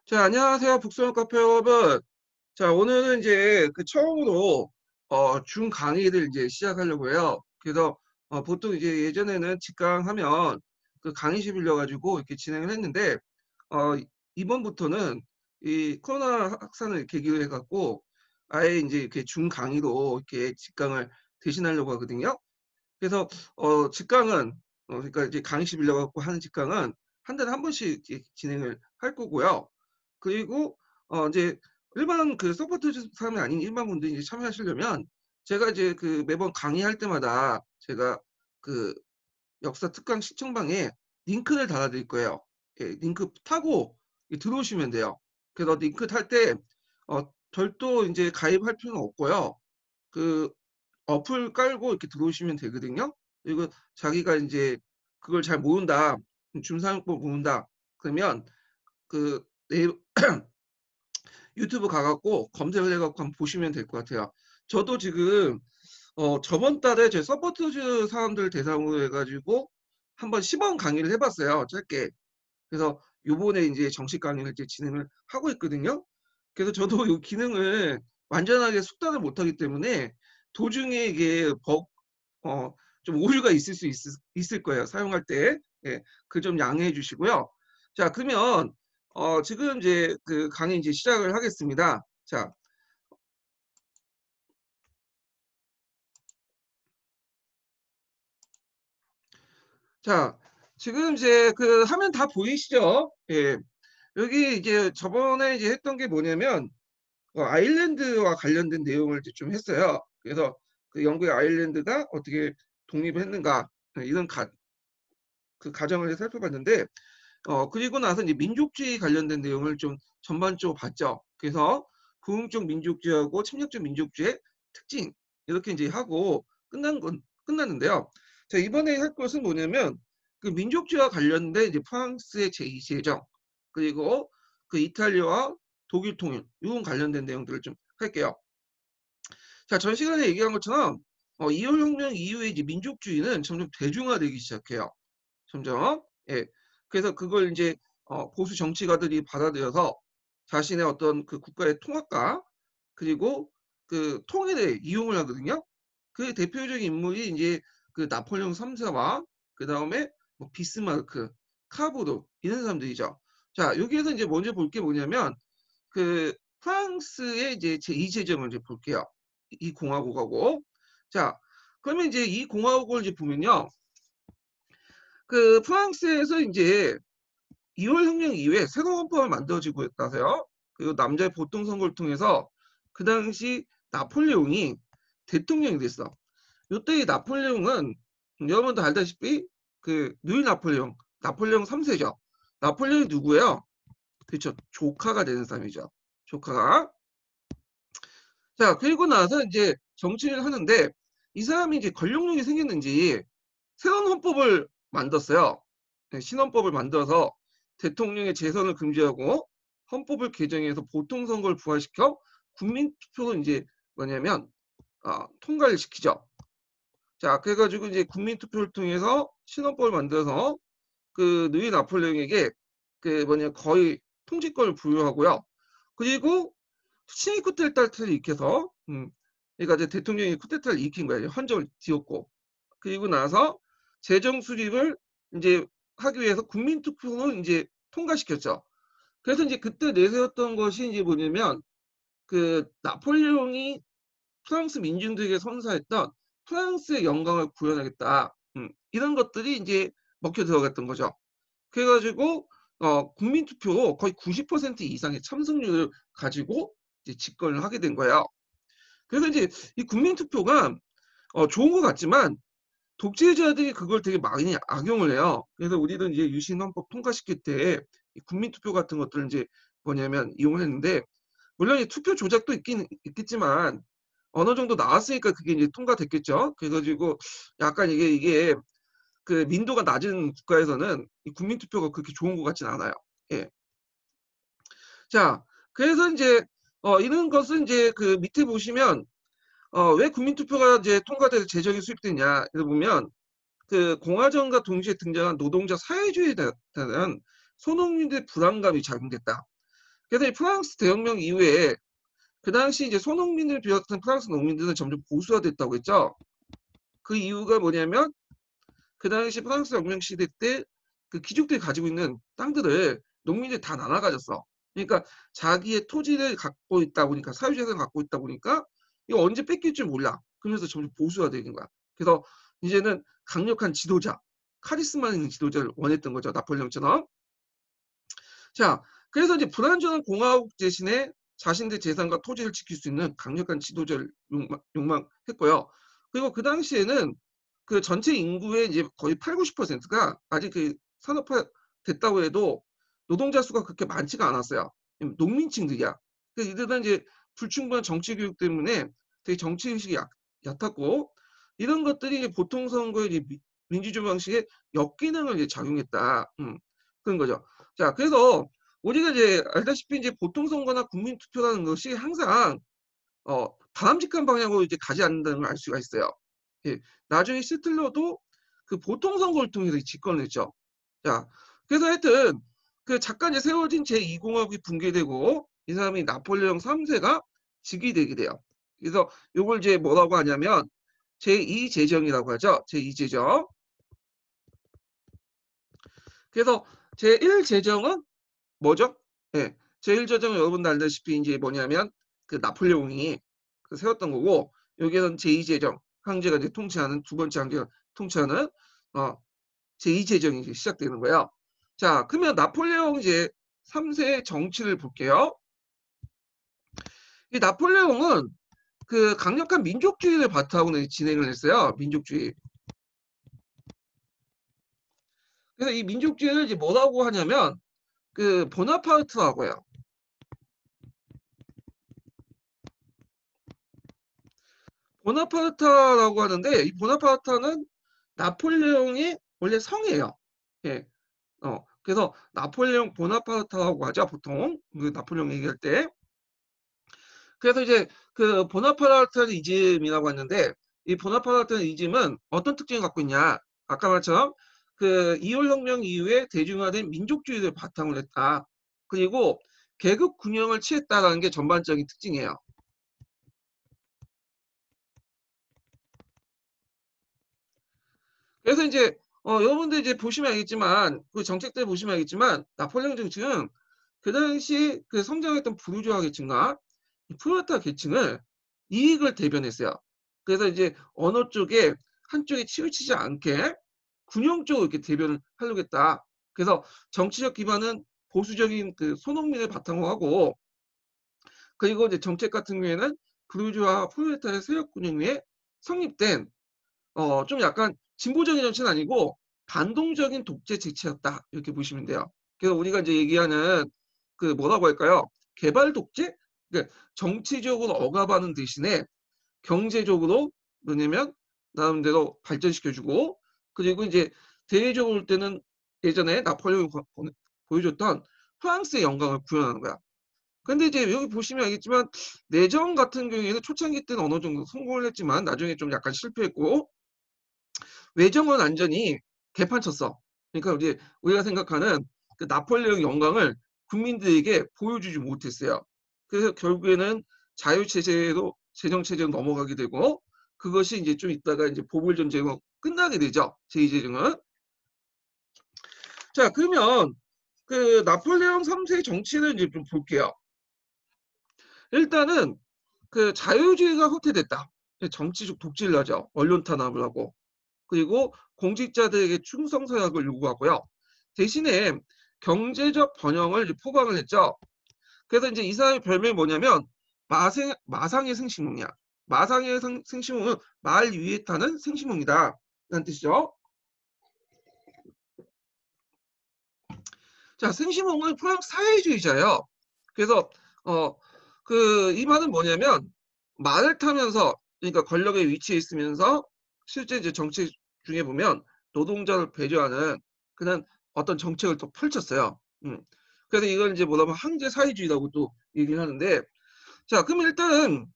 자, 안녕하세요. 북소형 카페 여러분. 자, 오늘은 이제 처음으로 줌 강의를 이제 시작하려고 해요. 그래서 보통 이제 예전에는 직강 하면 그 강의실 빌려가지고 이렇게 진행을 했는데 이번부터는 이 코로나 확산을 계기로 해갖고 아예 이제 이렇게 줌 강의로 이렇게 직강을 대신하려고 하거든요. 그래서 직강은 그러니까 이제 강의실 빌려갖고 하는 직강은 한 달에 한 번씩 이렇게 진행을 할 거고요. 그리고 이제 일반 그 서포트 사람이 아닌 일반 분들이 이제 참여하시려면 제가 이제 그 매번 강의할 때마다 제가 그 역사 특강 시청방에 링크를 달아드릴 거예요. 예, 링크 타고 들어오시면 돼요. 그래서 링크 탈 때 별도 이제 가입할 필요는 없고요. 그 어플 깔고 이렇게 들어오시면 되거든요. 그리고 자기가 이제 그걸 잘 모른다, 줌 사용법 모른다, 그러면 그 네, 유튜브 가갖고 검색을 해갖고 한번 보시면 될 것 같아요. 저도 지금 저번 달에 제 서포트 사람들 대상으로 해가지고 한번 시범 강의를 해봤어요. 짧게. 그래서 요번에 이제 정식 강의를 이제 진행을 하고 있거든요. 그래서 저도 이 기능을 완전하게 숙달을 못하기 때문에 도중에 이게 어, 좀 오류가 있을 거예요. 사용할 때. 예, 그 좀 양해해 주시고요. 자, 그러면 지금 이제 그 강의 이제 시작을 하겠습니다. 자, 자, 지금 이제 그 화면 다 보이시죠? 예. 여기 이제 저번에 이제 했던 게 뭐냐면 아일랜드와 관련된 내용을 이제 좀 했어요. 그래서 그 영국의 아일랜드가 어떻게 독립을 했는가 이런 그 과정을 살펴봤는데 그리고 나서 이제 민족주의 관련된 내용을 좀 전반적으로 봤죠. 그래서 부흥적 민족주의하고 침략적 민족주의의 특징 이렇게 이제 하고 끝났는데요. 자, 이번에 할 것은 뭐냐면 그 민족주의와 관련된 이제 프랑스의 제2제정 그리고 그 이탈리아와 독일 통일 이런 관련된 내용들을 좀 할게요. 자, 전 시간에 얘기한 것처럼 2월 혁명 이후에 이제 민족주의는 점점 대중화되기 시작해요. 점점. 예. 그래서 그걸 이제 보수 정치가들이 받아들여서 자신의 어떤 그 국가의 통합과 그리고 그 통일에 이용을 하거든요. 그 대표적인 인물이 이제 그 나폴레옹 3세와 그 다음에 뭐 비스마르크, 카보르 이런 사람들이죠. 자, 여기에서 이제 먼저 볼 게 뭐냐면 그 프랑스의 이제 제2제정을 이제 볼게요. 이 공화국하고. 자, 그러면 이제 이 공화국을 이제 보면요. 그 프랑스에서 이제 2월 혁명 이후에 새로운 헌법을 만들어지고 있다서요. 그리고 남자의 보통 선거를 통해서 그 당시 나폴레옹이 대통령이 됐어. 이때 이 나폴레옹은 여러분도 알다시피 그 누이 나폴레옹 3세죠. 나폴레옹이 누구예요? 그렇죠. 조카가 되는 사람이죠. 조카가. 자, 그리고 나서 이제 정치를 하는데 이 사람이 이제 권력력이 생겼는지 새로운 헌법을 만들었어요. 네, 신헌법을 만들어서 대통령의 재선을 금지하고 헌법을 개정해서 보통선거를 부활시켜 국민투표로 이제 뭐냐면 통과를 시키죠. 자, 그래가지고 이제 국민투표를 통해서 신헌법을 만들어서 그 누이 나폴레옹에게 그 뭐냐 거의 통치권을 부여하고요. 그리고 친위 쿠데타를 일으켜서 그러니까 이제 대통령이 쿠데타를 일으킨 거예요. 헌정을 뒤엎고. 그리고 나서 재정 수립을 이제 하기 위해서 국민 투표로 이제 통과시켰죠. 그래서 이제 그때 내세웠던 것이 이제 뭐냐면 그 나폴레옹이 프랑스 민중들에게 선사했던 프랑스의 영광을 구현하겠다. 이런 것들이 이제 먹혀 들어갔던 거죠. 그래가지고 국민 투표로 거의 90% 이상의 참석률을 가지고 이제 집권을 하게 된 거예요. 그래서 이제 이 국민 투표가 좋은 것 같지만 독재자들이 그걸 되게 많이 악용을 해요. 그래서 우리도 이제 유신헌법 통과시킬 때 국민투표 같은 것들을 이제 뭐냐면 이용을 했는데 물론 이 투표 조작도 있겠지만 어느 정도 나왔으니까 그게 이제 통과됐겠죠. 그래가지고 약간 이게 그 민도가 낮은 국가에서는 이 국민투표가 그렇게 좋은 것 같진 않아요. 예. 자, 그래서 이제 이런 것은 이제 그 밑에 보시면 왜 국민투표가 이제 통과돼서 제정이 수립되냐 이러 보면 그 공화정과 동시에 등장한 노동자 사회주의에 대한 소농민들의 불안감이 작용됐다. 그래서 이 프랑스 대혁명 이후에 그 당시 이제 소농민을 비롯한 프랑스 농민들은 점점 보수화됐다고 했죠. 그 이유가 뭐냐면 그 당시 프랑스 혁명 시대 때 그 귀족들이 가지고 있는 땅들을 농민들이 다 나눠 가졌어. 그러니까 자기의 토지를 갖고 있다 보니까 사유재산을 갖고 있다 보니까 이거 언제 뺏길 줄 몰라. 그러면서 점점 보수화되는 거야. 그래서 이제는 강력한 지도자, 카리스마 있는 지도자를 원했던 거죠. 나폴레옹처럼. 자, 그래서 이제 불완전한 공화국 대신에 자신들 재산과 토지를 지킬 수 있는 강력한 지도자를 욕망했고요. 그리고 그 당시에는 그 전체 인구의 이제 거의 8, 90%가 아직 그 산업화 됐다고 해도 노동자 수가 그렇게 많지가 않았어요. 농민층들이야. 그래서 이들은 이제 불충분한 정치 교육 때문에 되게 정치 의식이 얕았고 이런 것들이 이제 보통 선거의 이제 민주주의 방식에 역기능을 이제 작용했다. 그런 거죠. 자, 그래서 우리가 이제 알다시피 이제 보통 선거나 국민 투표라는 것이 항상 바람직한 방향으로 이제 가지 않는다는 걸 알 수가 있어요. 예, 나중에 시틀러도 그 보통 선거를 통해서 집권을 했죠. 자, 그래서 하여튼 그 잠깐 이제 세워진 제2공화국이 붕괴되고 이 사람이 나폴레옹 3세가 즉위 되게 돼요. 그래서 이걸 이제 뭐라고 하냐면 제2제정이라고 하죠. 제2제정. 그래서 제1제정은 뭐죠? 예. 제1제정은 여러분도 알다시피 이제 뭐냐면 그 나폴레옹이 그 세웠던 거고 여기에는 제2제정 황제가 이제 통치하는 두 번째 황제가 통치하는 제2제정이 시작되는 거예요. 자, 그러면 나폴레옹 이제 3세의 정치를 볼게요. 이 나폴레옹은 그 강력한 민족주의를 바탕으로 진행을 했어요. 민족주의. 그래서 이 민족주의를 이제 뭐라고 하냐면 그 보나파르트라고 해요. 보나파르타라고 하는데 이 보나파르타는 나폴레옹이 원래 성이에요. 예. 그래서 나폴레옹 보나파르타라고 하죠. 보통 그 나폴레옹 얘기할 때. 그래서 이제 그 보나파르트이즘이라고 했는데 이 보나파르트이즘은 어떤 특징을 갖고 있냐? 아까 말처럼 그 이올혁명 이후에 대중화된 민족주의를 바탕으로 했다. 그리고 계급 균형을 취했다라는 게 전반적인 특징이에요. 그래서 이제 여러분들 이제 보시면 알겠지만 그 정책들 보시면 알겠지만 나폴레옹 정책은 그 당시 그 성장했던 부르주아 계층과 프롤레타리아 계층을 이익을 대변했어요. 그래서 이제 어느 쪽에 한쪽에 치우치지 않게 균형적으로 이렇게 대변을 하려고 했다. 그래서 정치적 기반은 보수적인 그 소농민을 바탕으로 하고 그리고 이제 정책 같은 경우에는 부르주아 프롤레타리아 세력 균형 위에 성립된 좀 약간 진보적인 정치는 아니고 반동적인 독재 정치였다. 이렇게 보시면 돼요. 그래서 우리가 이제 얘기하는 그 뭐라고 할까요? 개발 독재? 그러니까 정치적으로 억압하는 대신에 경제적으로 뭐냐면 나름대로 발전시켜주고 그리고 이제 대외적으로 볼 때는 예전에 나폴레옹이 보여줬던 프랑스의 영광을 구현하는 거야. 근데 이제 여기 보시면 알겠지만 내정 같은 경우에는 초창기 때는 어느 정도 성공을 했지만 나중에 좀 약간 실패했고 외정은 완전히 개판쳤어. 그러니까 이제 우리가 생각하는 그 나폴레옹 영광을 국민들에게 보여주지 못했어요. 그래서 결국에는 자유체제로 재정체제로 넘어가게 되고 그것이 이제 좀 있다가 이제 보궐전쟁으로 끝나게 되죠. 제2제정은. 자, 그러면 그 나폴레옹 3세 정치를 이제 좀 볼게요. 일단은 그 자유주의가 후퇴됐다. 정치적 독재를 하죠. 언론 탄압을 하고. 그리고 공직자들에게 충성 서약을 요구하고요. 대신에 경제적 번영을 포방을 했죠. 그래서 이제 이 사람의 별명이 뭐냐면 마상의 생시몽이야. 마상의 생시몽은 말 위에 타는 생시몽이다. 라는 뜻이죠. 자, 생시몽은 프랑스 사회주의자예요. 그래서 이 말은 뭐냐면 말을 타면서 그러니까 권력의 위치에 있으면서 실제 이제 정책 중에 보면 노동자를 배려하는 그런 어떤 정책을 또 펼쳤어요. 그래서 이걸 이제 뭐라면 황제 사회주의라고 또 얘기를 하는데 자, 그럼 일단은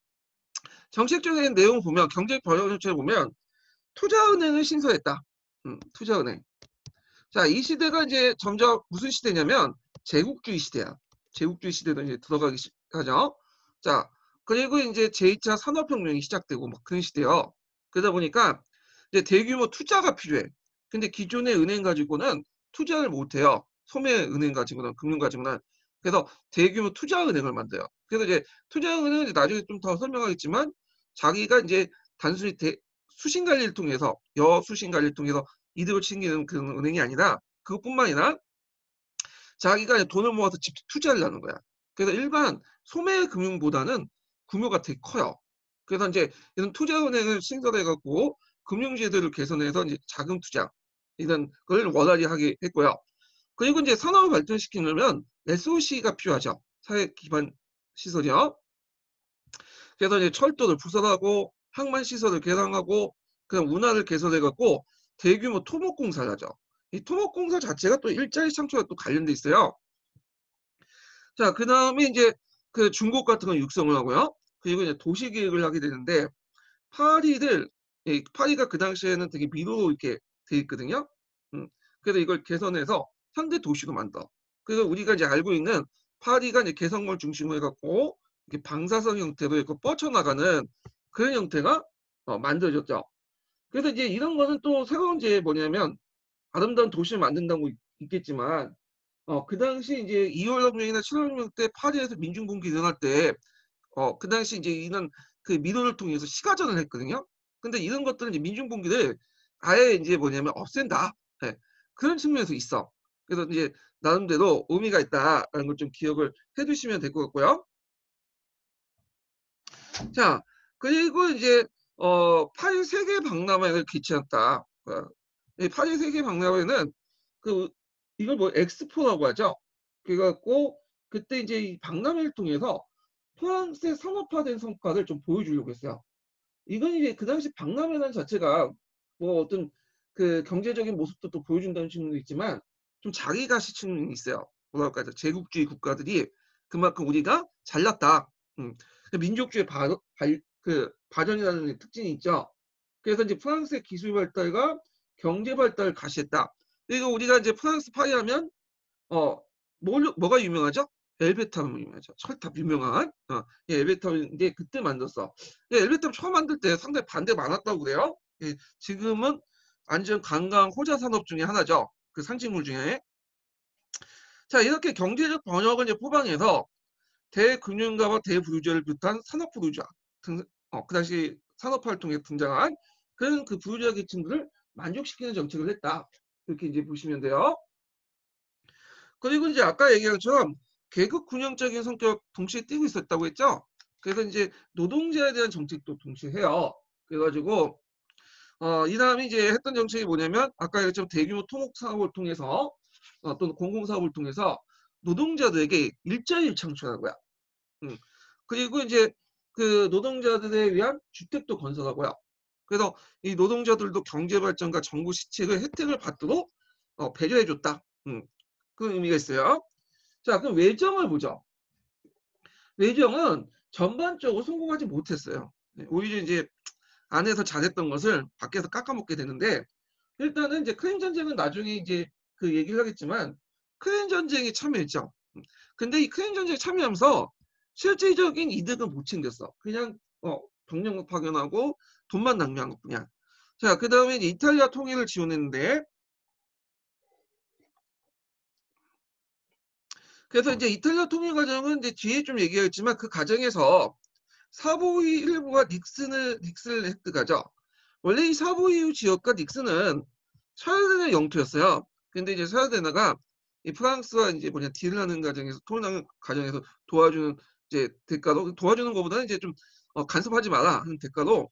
정책적인 내용을 보면 경제 번영 정책을 보면 투자은행을 신설했다. 투자은행. 자, 이 시대가 이제 점점 무슨 시대냐면 제국주의 시대야. 제국주의 시대로 이제 들어가기 하죠. 자, 그리고 이제 제2차 산업혁명이 시작되고 막 그런 시대요. 그러다 보니까 이제 대규모 투자가 필요해. 근데 기존의 은행 가지고는 투자를 못 해요. 소매 은행 가지고는, 금융 가지고는. 그래서 대규모 투자은행을 만들어요. 그래서 이제 투자은행은 이제 나중에 좀 더 설명하겠지만 자기가 이제 단순히 수신 관리를 통해서, 여수신 관리를 통해서 이득을 챙기는 그런 은행이 아니라 그것뿐만 아니라 자기가 돈을 모아서 직접 투자를 하는 거야. 그래서 일반 소매 금융보다는 규모가 되게 커요. 그래서 이제 이런 투자은행을 신설해 갖고 금융제도를 개선해서 이제 자금 투자 이런 걸 원활히 하게 했고요. 그리고 이제 산업을 발전시키려면 SOC가 필요하죠. 사회 기반 시설이요. 그래서 이제 철도를 부설하고 항만 시설을 개량하고 그냥 운하를 개설해 갖고 대규모 토목공사를 하죠. 이 토목공사 자체가 또 일자리 창출과 또 관련돼 있어요. 자, 그다음에 이제 그 중국 같은 건 육성을 하고요. 그리고 이제 도시 계획을 하게 되는데 파리가 그 당시에는 되게 미로로 이렇게 돼 있거든요. 음. 그래서 이걸 개선해서 현대 도시로 만들어. 그래서 우리가 이제 알고 있는 파리가 이제 개성을 중심으로 해갖고 이렇게 방사선 형태로 이렇게 뻗쳐나가는 그런 형태가 만들어졌죠. 그래서 이제 이런 거는 또 새로운 게 뭐냐면 아름다운 도시를 만든다고 있겠지만 그 당시 이제 2월 혁명이나 7월 혁명 때 파리에서 민중분기 일어날 때 그 당시 이제 이런 그 미로를 통해서 시가전을 했거든요. 근데 이런 것들은 이제 민중분기를 아예 이제 뭐냐면 없앤다. 예. 그런 측면에서 있어. 그래서 이제 나름대로 의미가 있다라는 걸 좀 기억을 해두시면 될 것 같고요. 자, 그리고 이제 파리 세계 박람회를 개최했다. 이 파리 세계 박람회는 그 이걸 뭐 엑스포라고 하죠. 그래갖고 그때 이제 이 박람회를 통해서 프랑스의 산업화된 성과를 좀 보여주려고 했어요. 이건 이제 그 당시 박람회라는 자체가 뭐 어떤 그 경제적인 모습도 또 보여준다는 측면도 있지만 좀 자기가시 측면이 있어요. 뭐랄까 제국주의 국가들이 그만큼 우리가 잘났다. 민족주의 발전이라는 특징이 있죠. 그래서 이제 프랑스의 기술 발달과 경제 발달을 가시했다. 그리고 우리가 이제 프랑스 파리 하면 어, 뭐가 유명하죠? 엘베탑 유명하죠. 철탑 유명한. 예, 엘베탑인데 그때 만들었어. 예, 엘베탑 처음 만들 때 상당히 반대가 많았다고 그래요. 예, 지금은 완전 관광 호자 산업 중에 하나죠. 그 상징물 중에. 자, 이렇게 경제적 번영을 이제 포방해서 대금융가와 대부유자를 비롯한 산업 부유자 그 당시 산업 활동에 등장한 그런 그 부유자 계층들을 만족시키는 정책을 했다. 이렇게 이제 보시면 돼요. 그리고 이제 아까 얘기한 것처럼 계급 균형적인 성격 동시에 띄고 있었다고 했죠. 그래서 이제 노동자에 대한 정책도 동시에 해요. 그래가지고 이 다음에 이제 했던 정책이 뭐냐면 아까 얘기했지만 대규모 토목 사업을 통해서 또는 공공 사업을 통해서 노동자들에게 일자리를 창출하고요. 그리고 이제 그 노동자들에 위한 주택도 건설하고요. 그래서 이 노동자들도 경제 발전과 정부 시책의 혜택을 받도록 배려해줬다. 그런 의미가 있어요. 자, 그럼 외정을 보죠. 외정은 전반적으로 성공하지 못했어요. 오히려 이제 안에서 잘했던 것을 밖에서 깎아먹게 되는데 일단은 이제 크림 전쟁은 나중에 이제 그 얘기를 하겠지만 크림 전쟁에 참여했죠. 근데 이 크림 전쟁에 참여하면서 실질적인 이득은 못 챙겼어. 그냥 병력만 파견하고 돈만 낭비한 것뿐이야. 자, 그 다음에 이탈리아 통일을 지원했는데 그래서 이제 이탈리아 통일 과정은 이제 뒤에 좀 얘기하겠지만 그 과정에서 사보이 일부가 닉슨을 획득하죠. 원래 이 사보이 지역과 닉슨은 서야데나 영토였어요. 근데 이제 서야데나가 이 프랑스와 이제 딜을 하는 과정에서 통일하는 과정에서 도와주는 이제 대가로 도와주는 것보다는 이제 좀 간섭하지 마라 하는 대가로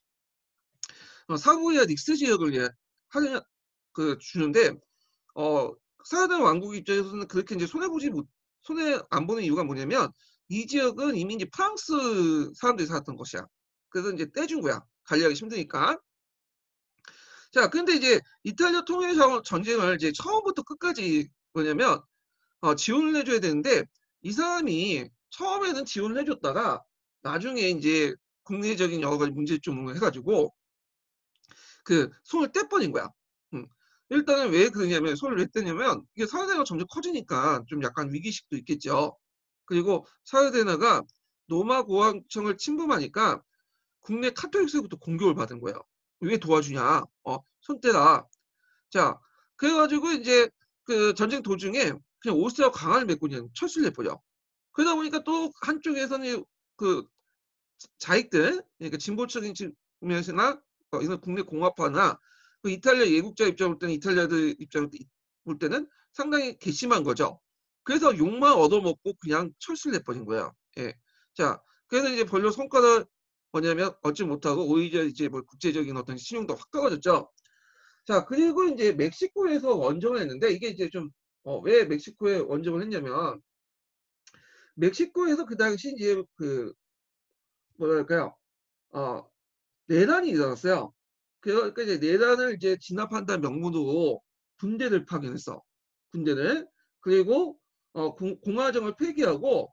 사보이와 닉스 지역을 하려 주는데 어, 서야데나 왕국 입장에서는 그렇게 이제 손해 안 보는 이유가 뭐냐면 이 지역은 이미 이제 프랑스 사람들이 살았던 것이야. 그래서 이제 떼준 거야. 관리하기 힘드니까. 자, 근데 이제 이탈리아 통일 전쟁을 이제 처음부터 끝까지 뭐냐면 지원을 해줘야 되는데 이 사람이 처음에는 지원을 해줬다가 나중에 이제 국내적인 여러 가지 문제점을 해가지고 그 손을 떼버린 거야. 음. 일단은 왜 그러냐면 손을 왜 떼냐면 이게 사회가 점점 커지니까 좀 약간 위기식도 있겠죠. 그리고 사르데나가 노마 공화청을 침범하니까 국내 카톨릭서부터 공격을 받은 거예요. 왜 도와주냐? 손 떼라. 자, 그래가지고 이제 그 전쟁 도중에 그냥 오스트리아 강화를 맺고 그냥 철수를 해버려. 그러다 보니까 또 한쪽에서는 그 자익들, 그러니까 진보적인 측면이나 이런 국내 공화파나 그 이탈리아 예국자 입장을 볼 때는 이탈리아들 입장을 볼 때는 상당히 괘씸한 거죠. 그래서 욕만 얻어먹고 그냥 철수를 해버린 거예요. 예. 자, 그래서 이제 별로 성과를 뭐냐면 얻지 못하고 오히려 이제 뭐 국제적인 어떤 신용도 확 떨어졌죠. 자, 그리고 이제 멕시코에서 원정을 했는데 이게 이제 좀 왜 멕시코에 원정을 했냐면 멕시코에서 그 당시 이제 그 뭐랄까요? 어, 내란이 일어났어요. 그러니까 이제 내란을 이제 진압한다는 명분으로 군대를 파견했어. 군대를. 그리고 공화정을 폐기하고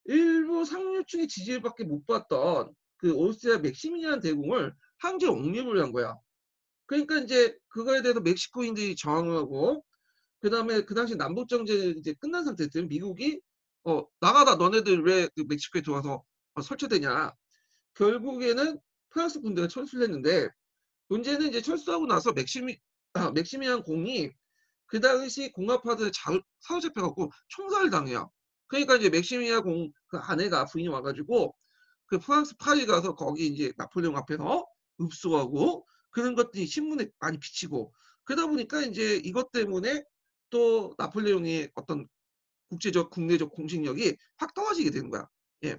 일부 상류층의 지지를 밖에 못 받던 그 오스트리아 맥시미리안 대공을 항제 옹립을 한 거야. 그러니까 이제 그거에 대해서 멕시코인들이 저항을 하고 그다음에 그 당시 남북 정전이 이제 끝난 상태였어요. 미국이 나가다 너네들 왜 그 멕시코에 들어와서 설치되냐. 결국에는 프랑스 군대가 철수를 했는데 문제는 이제 철수하고 나서 맥시미안 공이 그 당시 공화파들에 사로잡혀갖고 총살을 당해요. 그러니까 이제 맥시미안 공 그 아내가 부인이 와가지고 그 프랑스 파리 가서 거기 이제 나폴레옹 앞에서 읍소하고 그런 것들이 신문에 많이 비치고 그러다 보니까 이제 이것 때문에 또 나폴레옹의 어떤 국제적 국내적 공신력이 확 떨어지게 되는 거야. 예.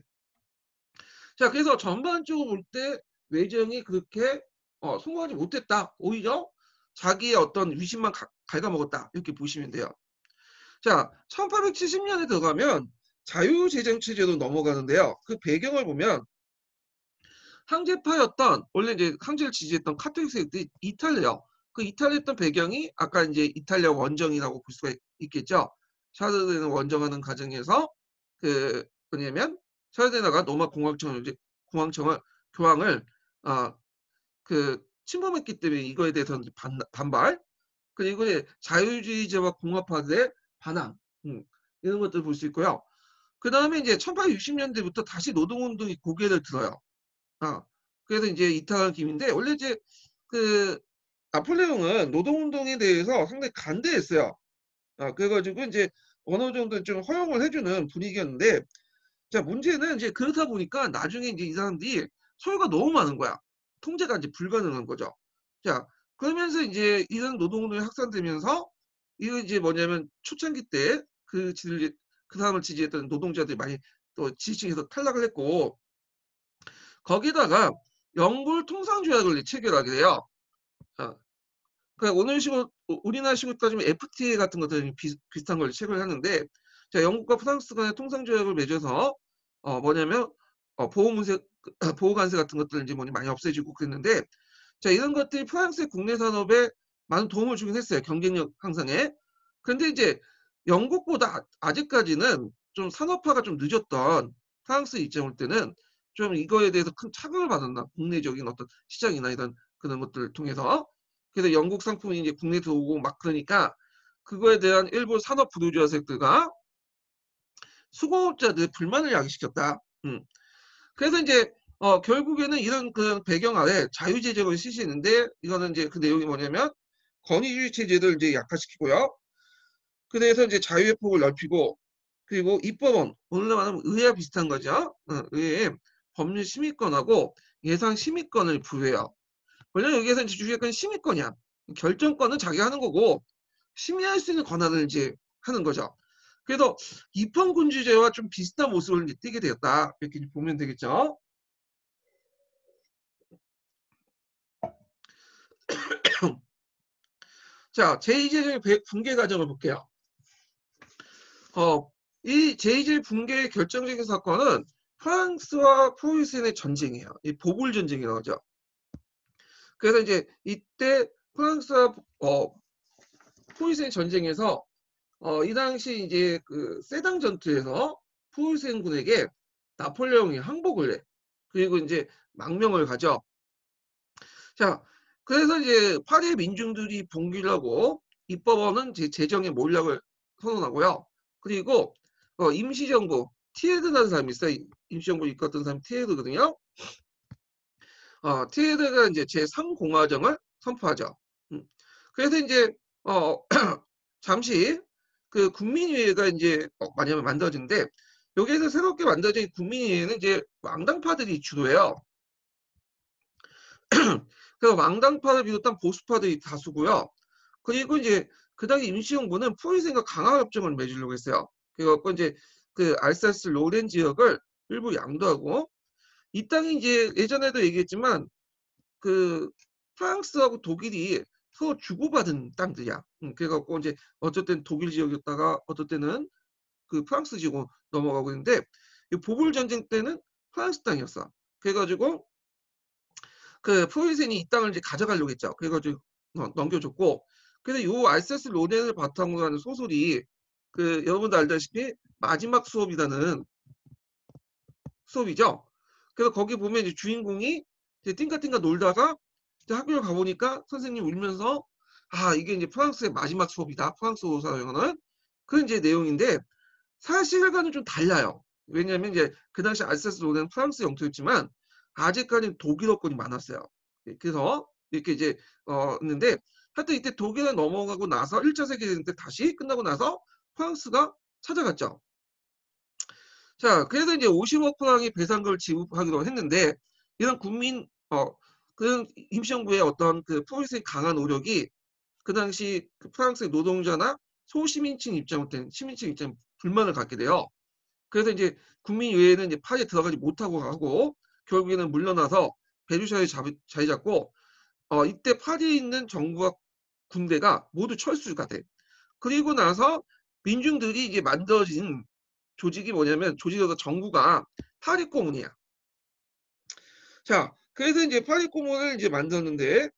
자, 그래서 전반적으로 볼 때 외정이 그렇게 성공하지 못했다. 오히려 자기의 어떤 위신만 갉아먹었다. 이렇게 보시면 돼요. 자, 1870년에 들어가면 자유재정체제로 넘어가는데요. 그 배경을 보면 항제파였던 원래 이제 항제를 지지했던 카톨릭 세력들이 이탈리아 그 이탈리아였던 배경이 아까 이제 이탈리아 원정이라고 볼 수가 있겠죠. 샤르데나 원정하는 과정에서 그 뭐냐면 샤르데나가 로마 공황청을 교황을 그 침범했기 때문에 이거에 대해서는 반발 그리고 자유주의자와 공화파들의 반항 이런 것들을 볼 수 있고요. 그 다음에 이제 1860년대부터 다시 노동운동이 고개를 들어요. 그래서 이제 이탈한 김인데 원래 이제 그 나폴레옹은 노동운동에 대해서 상당히 간대했어요. 그래가지고 이제 어느 정도 좀 허용을 해주는 분위기였는데 자 문제는 이제 그렇다 보니까 나중에 이제 이 사람들이 소유가 너무 많은 거야. 통제가 이제 불가능한 거죠. 자 그러면서 이제 이런 노동운동이 확산되면서 이거 이제 뭐냐면 초창기 때 그 사람을 지지했던 노동자들이 많이 또 지지층에서 탈락을 했고 거기다가 영불 통상조약을 체결하게 돼요. 자, 그러니까 우리나라 식으로 따지면 FTA 같은 것들이 비슷한 걸 체결하는데 자, 영국과 프랑스 간의 통상조약을 맺어서 뭐냐면 보호관세 같은 것들 이제 많이 없애지고 그랬는데 자 이런 것들이 프랑스의 국내 산업에 많은 도움을 주긴 했어요. 경쟁력 향상에. 그런데 이제 영국보다 아직까지는 좀 산업화가 좀 늦었던 프랑스 입장 올 때는 좀 이거에 대해서 큰 차별을 받았나 국내적인 어떤 시장이나 이런 그런 것들을 통해서 그래서 영국 상품이 이제 국내에 들어오고 막 그러니까 그거에 대한 일부 산업 부도주의 세력들과 수공업자들의 불만을 야기시켰다. 그래서 이제 결국에는 이런 그 배경 아래 자유재정을 실시했는데 이거는 이제 그 내용이 뭐냐면 권위주의 체제를 이제 약화시키고요. 그래서 이제 자유의 폭을 넓히고 그리고 입법원 오늘날 말하면 의회와 비슷한 거죠. 의회에 법률 심의권하고 예산 심의권을 부여해요. 원래 여기에서 이제 주의권 심의권이야. 결정권은 자기가 하는 거고 심의할 수 있는 권한을 이제 하는 거죠. 그래서 입헌군주제와 좀 비슷한 모습을 이제 띠게 되었다. 이렇게 보면 되겠죠. 자, 제2제 붕괴 과정을 볼게요. 이 제2제 붕괴의 결정적인 사건은 프랑스와 프로이센의 전쟁이에요. 이 보불 전쟁이라고 하죠. 그래서 이제 이때 프랑스와 프로이센 전쟁에서 이 당시 이제 그 세당 전투에서 프로이센군에게 나폴레옹이 항복을 해. 그리고 이제 망명을 가죠. 자, 그래서 이제 파리의 민중들이 봉기를 하고 입법원은 재정의 몰락을 선언하고요. 그리고 임시정부, 티에드라는 사람이 있어요. 임시정부 이끌었던 사람이 티에드거든요. 티에드가 이제 제3공화정을 선포하죠. 그래서 이제 잠시 그 국민의회가 이제 만들어진데 여기에서 새롭게 만들어진 국민의회는 이제 왕당파들이 주도해요. 그래서 왕당파를 비롯한 보수파들이 다수고요. 그리고 이제 그 당시 임시정부는 포위생과 강화협정을 맺으려고 했어요. 그래갖고 이제 그 알사스 로렌 지역을 일부 양도하고 이 땅이 이제 예전에도 얘기했지만 그 프랑스하고 독일이 서로 주고받은 땅들이야. 그래갖고 이제 어쩔 땐 독일 지역이었다가 어쩔 때는 그 프랑스 지역으로 넘어가고 있는데 이 보불 전쟁 때는 프랑스 땅이었어. 그래가지고 그 프로이센이 이 땅을 이제 가져가려고 했죠. 그래가지고 넘겨줬고, 그래서 요 알사스 로렌을 바탕으로 하는 소설이 그 여러분도 알다시피 마지막 수업이라는 수업이죠. 그래서 거기 보면 이제 주인공이 이제 띵까띵까 놀다가 이제 학교를 가보니까 선생님 울면서 이게 이제 프랑스의 마지막 수업이다. 프랑스어사 영어는 그런 이제 내용인데 사실과는 좀 달라요. 왜냐하면 이제 그 당시 알사스 로렌은 프랑스 영토였지만 아직까지는 독일어권이 많았어요. 그래서 이렇게 이제 있는데 하여튼 이때 독일에 넘어가고 나서 1차 세계대전 때 다시 끝나고 나서 프랑스가 찾아갔죠. 자, 그래서 이제 50억 프랑의 배상금을 지급하기로 했는데 이런 그런 임시정부의 어떤 그 프로이센의 강한 노력이 그 당시 그 프랑스의 노동자나 소시민층 입장부터 시민층 입장 불만을 갖게 돼요. 그래서 이제 국민의회는 이제 파리에 들어가지 못하고 하고 결국에는 물러나서 베르사유에 자리 잡고 이때 파리에 있는 정부와 군대가 모두 철수가 돼. 그리고 나서 민중들이 이제 만들어진 조직이 뭐냐면 조직에서 정부가 파리 꼬문이야. 자, 그래서 이제 파리 꼬문을 이제 만들었는데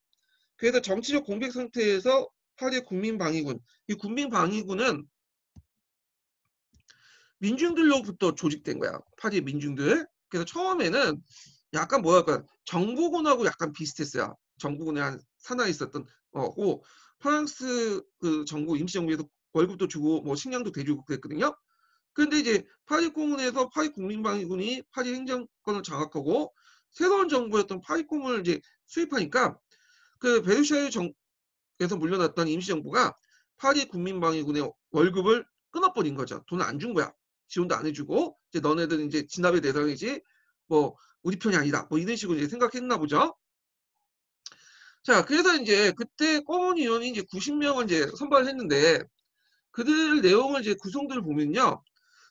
그래서 정치적 공백 상태에서 파리 국민방위군, 이 국민방위군은 민중들로부터 조직된 거야. 파리 민중들. 그래서 처음에는 약간 뭐랄까 정부군하고 약간 비슷했어요. 정부군에 한 산하에 있었던 거고 프랑스 그 정부 임시정부에서 월급도 주고 뭐 식량도 대주고 그랬거든요. 근데 이제 파리 공군에서 파리 국민방위군이 파리 행정권을 장악하고 새로운 정부였던 파리 공군을 이제 수입하니까 그 베르사유 정에서 물려났던 임시정부가 파리 국민방위군의 월급을 끊어버린 거죠. 돈을 안 준 거야. 지원도 안 해주고 이제 너네들은 이제 진압의 대상이지 뭐 우리 편이 아니다. 뭐 이런 식으로 이제 생각했나 보죠. 자, 그래서 이제 그때 꼬문 위원이 이제 90명을 이제 선발을 했는데 그들 내용을 이제 구성들을 보면요.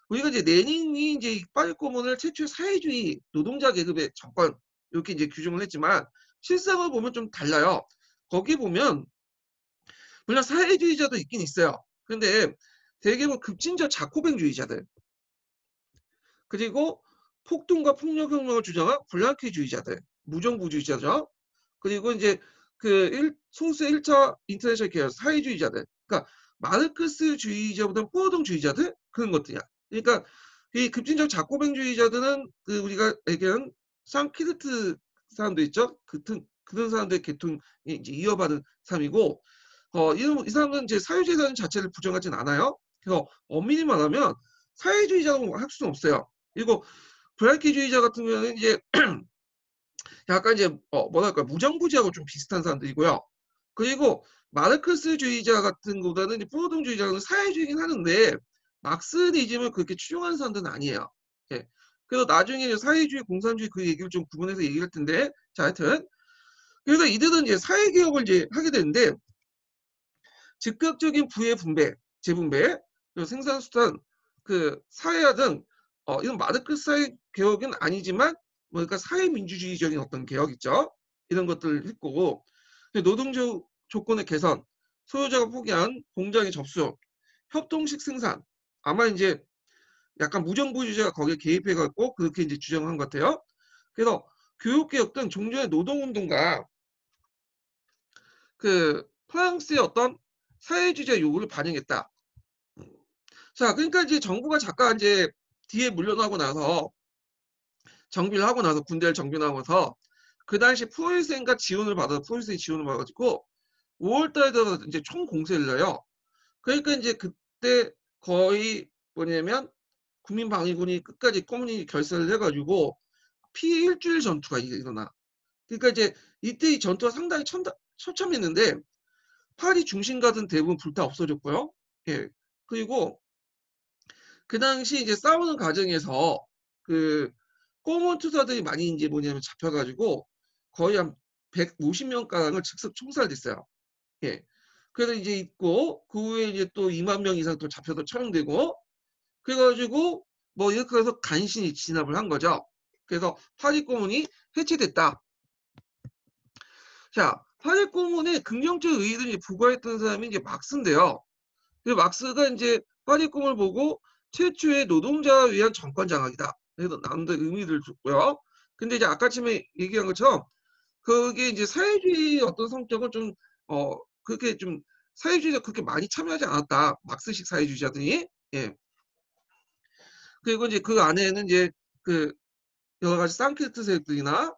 우리가 이제 레닌이 이제 파리 꼬문을 최초의 사회주의 노동자 계급의 정권 이렇게 이제 규정을 했지만 실상을 보면 좀 달라요. 거기 보면 물론 사회주의자도 있긴 있어요. 근데 대개는 급진적 자코뱅주의자들 그리고 폭동과 폭력혁명을 주장한 블랑키주의자들 무정부주의자죠. 그리고 이제 소수의 1차 인터내셔널 계열 사회주의자들 그러니까 마르크스주의자보다는 포어동주의자들 그런 것들이야. 그러니까 이 급진적 자코뱅주의자들은 그 우리가 얘기한 샹키르트 사람들 있죠. 그런 사람들의 계통이 이제 이어받은 사람이고 이 사람은 이제 사회주의자는 자체를 부정하진 않아요. 그래서 엄밀히 말하면 사회주의자라고 할 수는 없어요. 그리고 브라이키주의자 같은 경우는 이제 약간 이제 뭐랄까 무정부주의하고 좀 비슷한 사람들이고요. 그리고 마르크스주의자 같은 거보다는 이제 포어동주의자는 사회주의긴 하는데 막스니즘을 그렇게 추종하는 사람들은 아니에요. 예. 그래서 나중에 이제 사회주의, 공산주의 그 얘기를 좀 구분해서 얘기할 텐데 자 하여튼 그래서 이들은 이제 사회개혁을 이제 하게 되는데 즉각적인 부의 분배, 재분배, 그리고 생산수단, 그 사회화 등 이런 마르크스 사회 개혁은 아니지만 뭐랄까 사회민주주의적인 어떤 개혁 있죠. 이런 것들을 했고 노동적 조건의 개선, 소유자가 포기한 공장의 접수, 협동식 생산 아마 이제 약간 무정부주의자가 거기에 개입해갖고 그렇게 이제 주장한 것 같아요. 그래서 교육개혁 등 종전의 노동운동과 그 프랑스의 어떤 사회주의자 요구를 반영했다. 자, 그러니까 이제 정부가 잠깐 이제 뒤에 물러나고 나서 정비를 하고 나서 군대를 정비하고서 그 당시 프로이센과 프로이센이 지원을 받아가지고 5월달에 들어서 이제 총 공세를 해요. 그러니까 이제 그때 거의 뭐냐면 국민방위군이 끝까지 꼬문이 결사를 해가지고 피해 일주일 전투가 일어나. 그러니까 이제 이때 이 전투가 상당히 처참했는데 파리 중심가든 대부분 불타 없어졌고요. 예. 그리고 그 당시 이제 싸우는 과정에서 그 꼬문 투사들이 많이 이제 뭐냐면 잡혀가지고 거의 한 150명 가량을 즉석 총살됐어요. 예. 그래서 이제 있고 그 후에 이제 또 2만 명 이상 또 잡혀서 처형되고 그래가지고 뭐 이렇게 해서 간신히 진압을 한 거죠. 그래서 파리 꼬문이 해체됐다. 자, 파리 꼬문에 긍정적 의의를 부과했던 사람이 이제 막스인데요. 그 막스가 이제 파리 꼬문을 보고 최초의 노동자에 의한 정권 장악이다. 그래서 나름대로 의미를 줬고요. 근데 이제 아까 전에 얘기한 것처럼 그게 이제 사회주의 어떤 성격은 좀 그렇게 좀 사회주의가 그렇게 많이 참여하지 않았다. 막스식 사회주의자들이. 예. 그리고 이제 그 안에는 이제 그 여러 가지 상키스트 세력들이나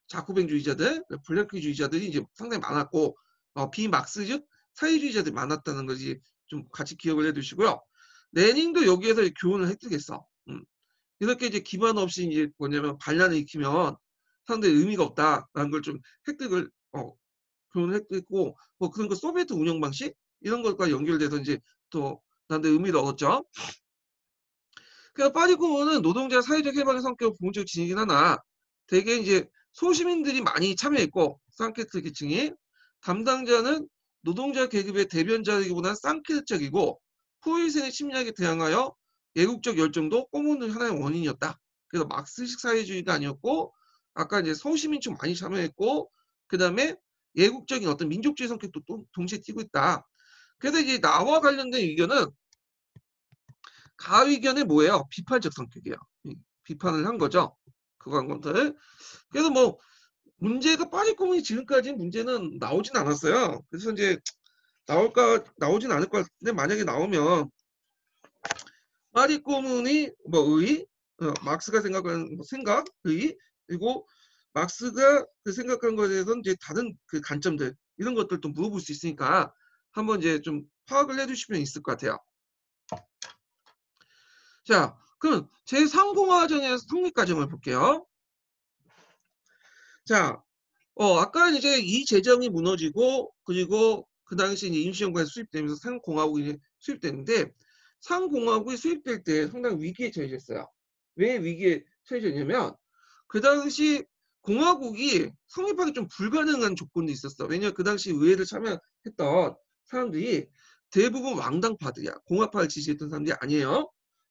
자쿠뱅주의자들, 블랙주의자들이 이제 상당히 많았고 비막스적 사회주의자들이 많았다는 것이 좀 같이 기억을 해두시고요. 레닌도 여기에서 교훈을 획득했어. 이렇게 이제 기반 없이 이제 뭐냐면 반란을 일으키면 상당히 의미가 없다라는 걸 좀 획득을 교훈을 획득했고 뭐 그런 거 소비에트 운영 방식 이런 것과 연결돼서 이제 또 나한테 의미를 얻었죠. 그러니까 파리 꼬문은 노동자 사회적 해방의 성격을 부분적으로 지니긴 하나 대개 이제 소시민들이 많이 참여했고 상케트 계층이 담당자는 노동자 계급의 대변자이기보다는 상케트적이고 후일생의 침략에 대항하여 애국적 열정도 꼬문의 하나의 원인이었다. 그래서 막스식 사회주의가 아니었고 아까 이제 소시민층 많이 참여했고 그 다음에 애국적인 어떤 민족주의 성격도 또 동시에 띠고 있다. 그래서 이제 나와 관련된 의견은 가의견이 뭐예요? 비판적 성격이에요. 비판을 한 거죠. 그거 한 것들. 그래서 뭐 문제가 파리 꼬문이 지금까지 문제는 나오진 않았어요. 그래서 이제 나오진 않을 것 같은데 만약에 나오면 파리 꼬문이 뭐 막스가 생각하는 뭐 생각, 그리고 막스가 그 생각한 것에 대해서 이제 다른 그 관점들 이런 것들도 물어볼 수 있으니까 한번 이제 좀 파악을 해두시면 있을 것 같아요. 자, 그럼 제3공화정의 성립 과정을 볼게요. 자, 아까 이제 이 재정이 무너지고 그리고 그 당시 이제 임시정부에서 수립되면서 상공화국이 수립되는데 상공화국이 수립될 때 상당히 위기에 처해졌어요. 왜 위기에 처해졌냐면 그 당시 공화국이 성립하기 좀 불가능한 조건도 있었어. 왜냐하면 그 당시 의회를 참여했던 사람들이 대부분 왕당파들이야. 공화파를 지지했던 사람들이 아니에요.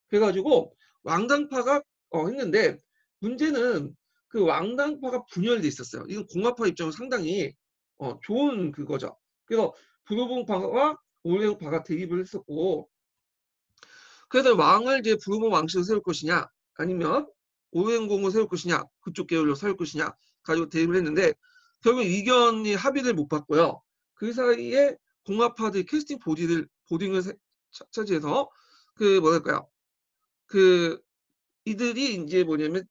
그래가지고 왕당파가 했는데 문제는 그 왕당파가 분열돼 있었어요. 이건 공화파 입장은 상당히 좋은 그거죠. 그래서 부르봉파와 오랭파가 대립을 했었고 그래서 왕을 이제 부르봉 왕실을 세울 것이냐 아니면 오랭공을 세울 것이냐 그쪽 계열로 세울 것이냐 가지고 대립을 했는데 결국 의견이 합의를 못 봤고요. 그 사이에 공화파들이 캐스팅 보딩을 차지해서 그 뭐랄까요 그 이들이 이제 뭐냐면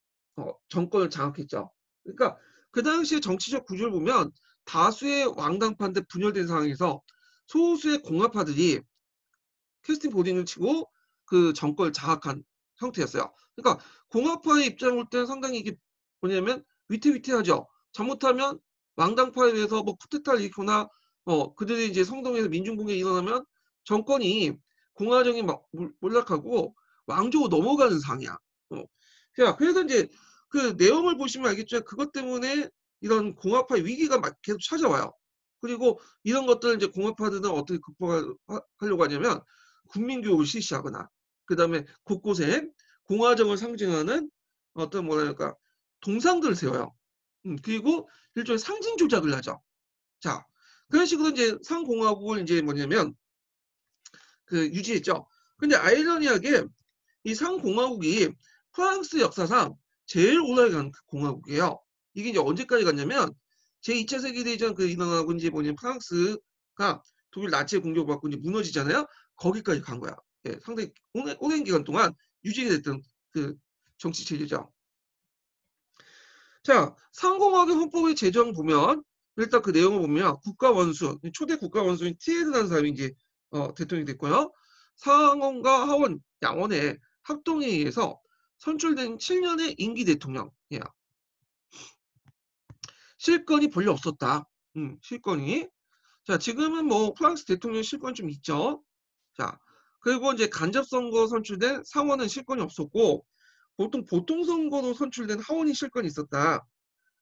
정권을 장악했죠. 그러니까 그 당시에 정치적 구조를 보면 다수의 왕당파인데 분열된 상황에서 소수의 공화파들이 캐스팅 보딩을 치고 그 정권을 장악한 형태였어요. 그러니까 공화파의 입장을 볼 때는 상당히 이게 뭐냐면 위태위태하죠. 잘못하면 왕당파에 대해서 뭐 쿠데타를 일으키거나 그들이 이제 성동에서 민중봉에 일어나면 정권이 공화정이 막 몰락하고 왕조로 넘어가는 상황이야. 자, 그래서 이제 그 내용을 보시면 알겠지만 그것 때문에 이런 공화파의 위기가 계속 찾아와요. 그리고 이런 것들을 이제 공화파들은 어떻게 극복하려고 하냐면 국민교육을 실시하거나 그 다음에 곳곳에 공화정을 상징하는 어떤 뭐랄까 동상들을 세워요. 그리고 일종의 상징 조작을 하죠. 자, 그런 식으로 이제 상공화국을 이제 뭐냐면 그 유지했죠. 근데 아이러니하게 이 상공화국이 프랑스 역사상 제일 오래 간 공화국이에요. 이게 이제 언제까지 갔냐면 제2차 세계대전 그 일어나고 이제 뭐냐면 프랑스가 독일 나치의 공격을 받고 이제 무너지잖아요. 거기까지 간 거야. 예, 상당히 오랜 기간 동안 유지가 됐던 그 정치 체제죠. 자, 상공화국 헌법의 제정 보면 일단 그 내용을 보면 국가 원수, 초대 국가 원수인 티에르라는 사람이 이제 대통령이 됐고요. 상원과 하원, 양원에 합동에 의해서 선출된 7년의 임기 대통령이에요. 실권이 별로 없었다. 실권이. 자, 지금은 뭐 프랑스 대통령 실권이 좀 있죠. 자, 그리고 이제 간접 선거 선출된 상원은 실권이 없었고 보통 선거로 선출된 하원이 실권이 있었다.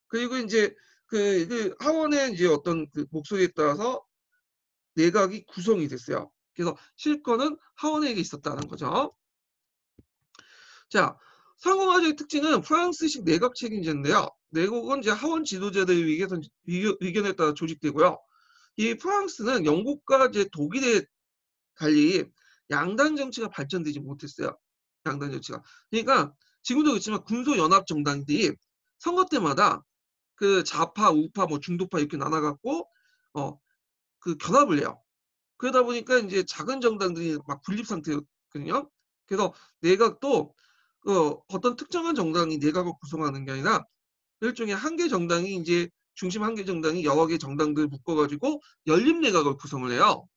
그리고 이제 그 하원의 이제 어떤 그 목소리에 따라서 내각이 구성이 됐어요. 그래서 실권은 하원에게 있었다는 거죠. 자, 상호화적의 특징은 프랑스식 내각 책임제인데요. 내각은 이제 하원 지도자들의 의견에 따라 조직되고요. 이 프랑스는 영국과 이제 독일에 달리 양당 정치가 발전되지 못했어요. 양당 정치가. 그러니까 지금도 그렇지만 군소 연합 정당들이 선거 때마다 그 좌파, 우파, 뭐 중도파 이렇게 나눠갖고 그 견합을 해요. 그러다 보니까 이제 작은 정당들이 막 분립 상태였거든요. 그래서 내각도 어떤 특정한 정당이 내각을 구성하는 게 아니라 일종의 한 개 정당이 이제 중심 한 개 정당이 여러 개 정당들 묶어가지고 연립 내각을 구성을 해요.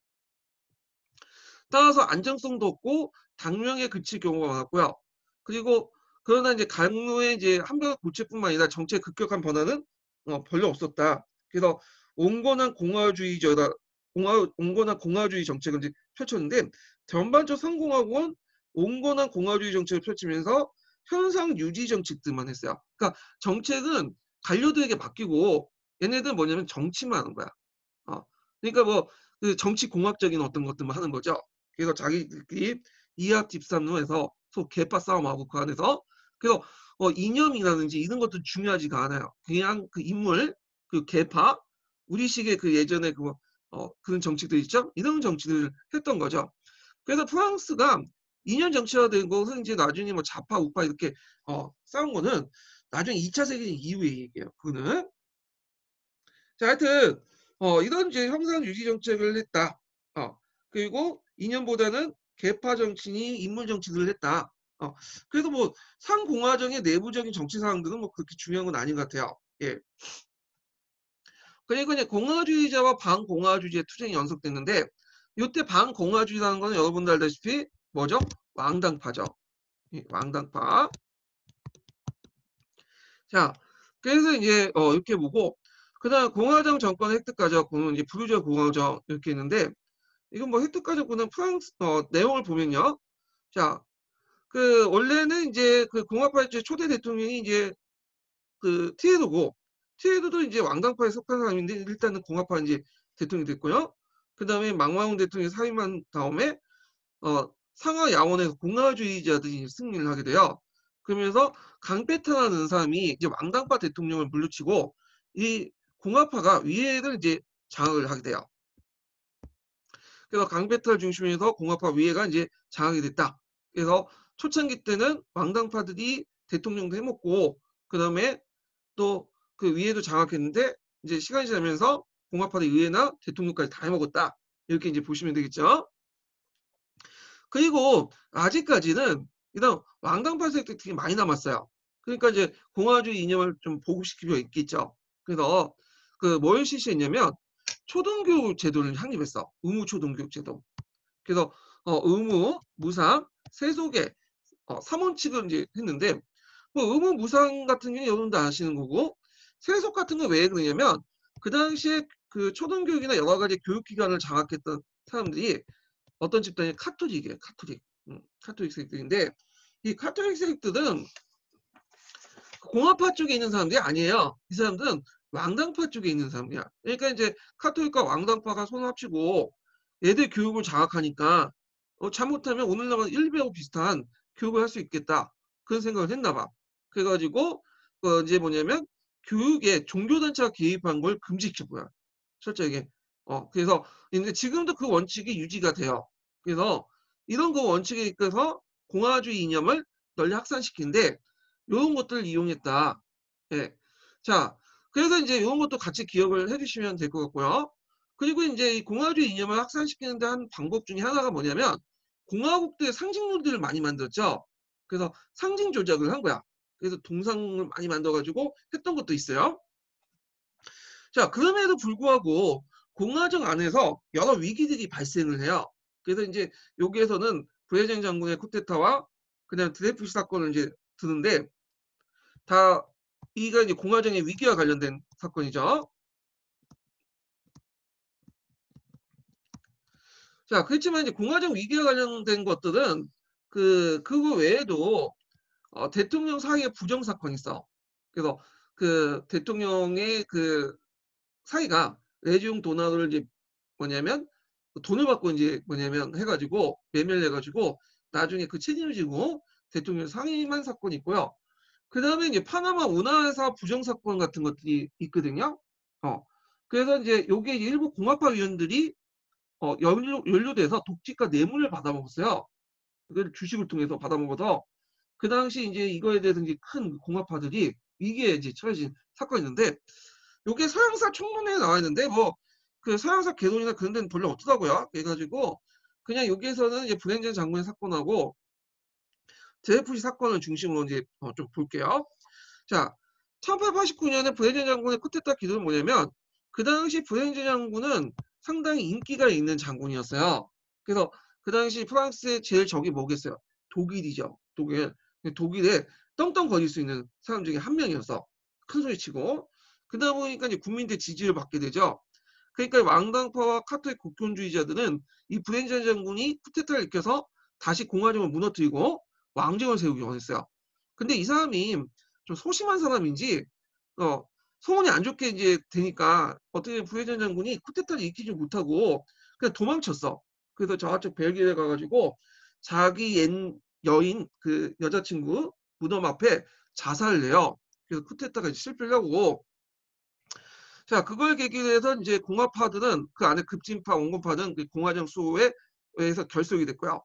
따라서 안정성도 없고 당명에 그칠 경우가 많았고요. 그리고 그러나 이제 간후에 이제 한병 고체뿐만 아니라 정책 급격한 변화는 별로 없었다. 그래서 온건한 공화주의자다. 온건한 공화주의 정책을 이제 펼쳤는데 전반적 성공하고는 온건한 공화주의 정책을 펼치면서 현상 유지 정책들만 했어요. 그러니까 정책은 관료들에게 맡기고 얘네들 뭐냐면 정치만 하는 거야. 그러니까 뭐 그 정치 공학적인 어떤 것들만 하는 거죠. 그래서 자기들끼리 이합 집산로해서 소 개파 싸움하고 그 안에서 그래서 이념이라든지 이런 것도 중요하지가 않아요. 그냥 그 인물, 그 개파, 우리식의 그 예전에 그런 정치들 있죠? 이런 정치들을 했던 거죠. 그래서 프랑스가 이념 정치화된 것은 이제 나중에 뭐 좌파, 우파 이렇게 싸운 거는 나중에 2차 세계대전 이후의 얘기예요. 그거는. 자, 하여튼 이런 이제 형상 유지 정책을 했다. 그리고 이념보다는 계파 정치니 인물 정치들을 했다. 그래서 뭐 상공화정의 내부적인 정치 상황들은 뭐 그렇게 중요한 건 아닌 것 같아요. 예. 그리고 이제 공화주의자와 반공화주의의 투쟁이 연속됐는데 이때 반공화주의라는 거는 여러분들 알다시피 뭐죠? 왕당파죠. 예, 왕당파. 자, 그래서 이제 이렇게 보고 그다음 공화정 정권 획득가져고는 이제 부르주아 공화정 이렇게 있는데 이건 뭐 획득가져고는 프랑스 내용을 보면요. 자, 그 원래는 이제 그 공화파의 초대 대통령이 이제 그 티에도도 이제 왕당파에 속한 사람인데 일단은 공화파 이제 대통령이 됐고요. 그다음에 망마웅 대통령이 사임한 다음에 상하 야원에서 공화주의자들이 승리를 하게 돼요. 그러면서 강페타라는 사람이 이제 왕당파 대통령을 물리치고 이 공화파가 위에를 이제 장악을 하게 돼요. 그래서 강페타를 중심으로 해서 공화파 위에가 이제 장악이 됐다. 그래서 초창기 때는 왕당파들이 대통령도 해먹고 그 다음에 또 그 위에도 장악했는데 이제 시간이 지나면서 공화파의 의회나 대통령까지 다 해먹었다. 이렇게 이제 보시면 되겠죠. 그리고 아직까지는 일단 왕당파 세력들이 되게 많이 남았어요. 그러니까 이제 공화주의 이념을 좀 보급시킬 필요가 있겠죠. 그래서 그 뭘 실시했냐면 초등교육 제도를 확립했어. 의무 초등교육 제도. 그래서 의무, 무상, 세속의 3원칙을 이제 했는데 뭐 의무 무상 같은 경우는 여러분도 아시는 거고 세속 같은 건 왜 그러냐면 그 당시에 그 초등교육이나 여러 가지 교육기관을 장악했던 사람들이 어떤 집단이 카톨릭이에요. 카톨릭. 카톨릭 세력들인데 이 카톨릭 세력들은 공화파 쪽에 있는 사람들이 아니에요. 이 사람들은 왕당파 쪽에 있는 사람이야. 그러니까 이제 카톨릭과 왕당파가 손을 합치고 애들 교육을 장악하니까 잘못하면 오늘날과 일베하고 비슷한 교육을 할 수 있겠다. 그런 생각을 했나 봐. 그래가지고 이제 뭐냐면 교육에 종교단체가 개입한 걸 금지시켜버려요. 철저하게. 그래서 근데 지금도 그 원칙이 유지가 돼요. 그래서 이런 그 원칙에 이끌어서 공화주의 이념을 널리 확산시키는데 이런 것들을 이용했다. 예. 자, 그래서 이제 이런 것도 같이 기억을 해주시면 될 것 같고요. 그리고 이제 이 공화주의 이념을 확산시키는데 한 방법 중에 하나가 뭐냐면 공화국들의 상징물들을 많이 만들었죠. 그래서 상징 조작을 한 거야. 그래서 동상을 많이 만들어가지고 했던 것도 있어요. 자, 그럼에도 불구하고 공화정 안에서 여러 위기들이 발생을 해요. 그래서 이제 여기에서는 브레젠 장군의 쿠데타와 그다음에 드레프시 사건을 이제 드는데 다 이가 이제 공화정의 위기와 관련된 사건이죠. 자, 그렇지만 이제 공화정 위기와 관련된 것들은 그거 외에도 대통령 사이의 부정 사건이 있어. 그래서 그 대통령의 그 사이가 레지옹 도나를 이제 뭐냐면 돈을 받고 이제 뭐냐면 해가지고 매매해가지고 나중에 그 책임을 지고 대통령 상임한 사건이 있고요. 그 다음에 이제 파나마 운하회사 부정 사건 같은 것들이 있거든요. 어. 그래서 이제 요게 일부 공화파 위원들이 연루돼서 독직과 뇌물을 받아먹었어요. 그걸 주식을 통해서 받아먹어서 그 당시 이제 이거에 대해서 이제 큰 공화파들이 위기에 이제 처해진 사건이었는데 요게 서양사 총론에 나와 있는데 뭐 그 서양사 개론이나 그런 데는 별로 없더라고요. 그래가지고 그냥 여기에서는 이제 브렌전 장군의 사건하고 JFC 사건을 중심으로 이제 좀 볼게요. 자, 1889년에 브렌전 장군의 쿠데타 기도는 뭐냐면 그 당시 브렌전 장군은 상당히 인기가 있는 장군이었어요. 그래서 그 당시 프랑스의 제일 적이 뭐겠어요? 독일이죠. 독일. 독일에 떵떵거릴 수 있는 사람 중에 한 명이었어. 큰 소리 치고. 그러다 보니까 이제 국민들 지지를 받게 되죠. 그러니까 왕당파와 카톨릭 국존주의자들은 이 브렌전 장군이 쿠데타를 일으켜서 다시 공화정을 무너뜨리고 왕정을 세우기 원했어요. 근데 이 사람이 좀 소심한 사람인지 어, 소문이 안 좋게 이제 되니까 어떻게 브렌전 장군이 쿠데타를 일으키지 못하고 그냥 도망쳤어. 그래서 저쪽 벨기에 가가지고 자기 옛 여인 그 여자친구 무덤 앞에 자살을 해요. 그래서 쿠데타가 실패를 하고 자, 그걸 계기로 해서 이제 공화파들은 그 안에 급진파, 온건파는 그 공화정 수호에 의해서 결속이 됐고요.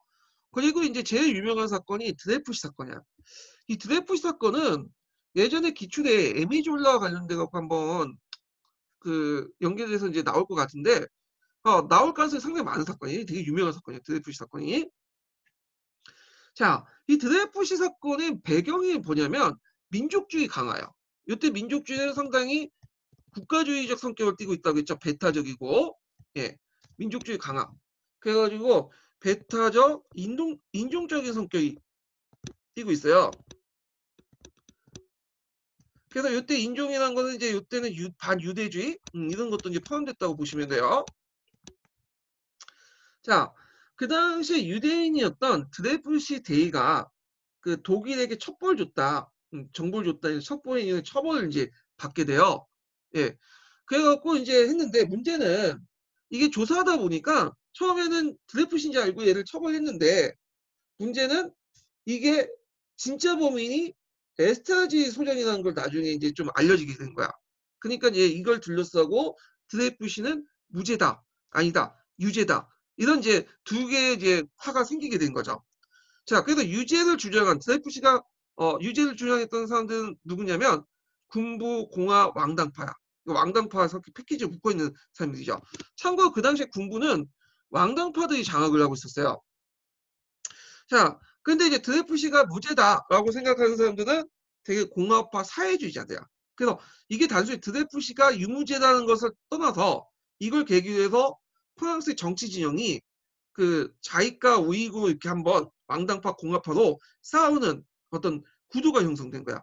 그리고 이제 제일 유명한 사건이 드레프시 사건이야. 이 드레프시 사건은 예전에 기출에 에미졸라와 관련돼 갖고 한번 그 연결돼서 이제 나올 것 같은데 나올 가능성이 상당히 많은 사건이 되게 유명한 사건이에요. 드레프시 사건이. 자, 이 드레프시 사건의 배경이 뭐냐면 민족주의 강화예요. 이때 민족주의는 상당히 국가주의적 성격을 띠고 있다고 했죠. 배타적이고, 예, 민족주의 강화. 그래가지고 배타적 인종적인 성격이 띠고 있어요. 그래서 이때 인종이라는 거는 이제 이때는 반유대주의 이런 것도 이제 포함됐다고 보시면 돼요. 자, 그 당시에 유대인이었던 드레프시 데이가 그 독일에게 첩보를 줬다, 정보를 줬다, 첩보에 처벌을 이제 받게 돼요. 예, 그래갖고 이제 했는데 문제는 이게 조사하다 보니까 처음에는 드레프시인 줄 알고 얘를 처벌했는데 문제는 이게 진짜 범인이 에스타지 소장이라는 걸 나중에 이제 좀 알려지게 된 거야. 그러니까 이제 이걸 둘러싸고 드레프시는 무죄다, 아니다, 유죄다. 이런 이제 두 개의 이제 화가 생기게 된 거죠. 자, 그래서 유죄를 주장한 드레프시가 유죄를 주장했던 사람들은 누구냐면 군부, 공화, 왕당파야. 왕당파 섞인 패키지에 묶어 있는 사람들이죠. 참고로 그 당시에 군부는 왕당파들이 장악을 하고 있었어요. 자, 근데 이제 드레프시가 무죄다라고 생각하는 사람들은 되게 공화파 사회주의자들이야. 그래서 이게 단순히 드레프시가 유무죄라는 것을 떠나서 이걸 계기로 해서 프랑스의 정치 진영이 그 좌익과 우익으로 이렇게 한번 왕당파 공화파로 싸우는 어떤 구도가 형성된 거야.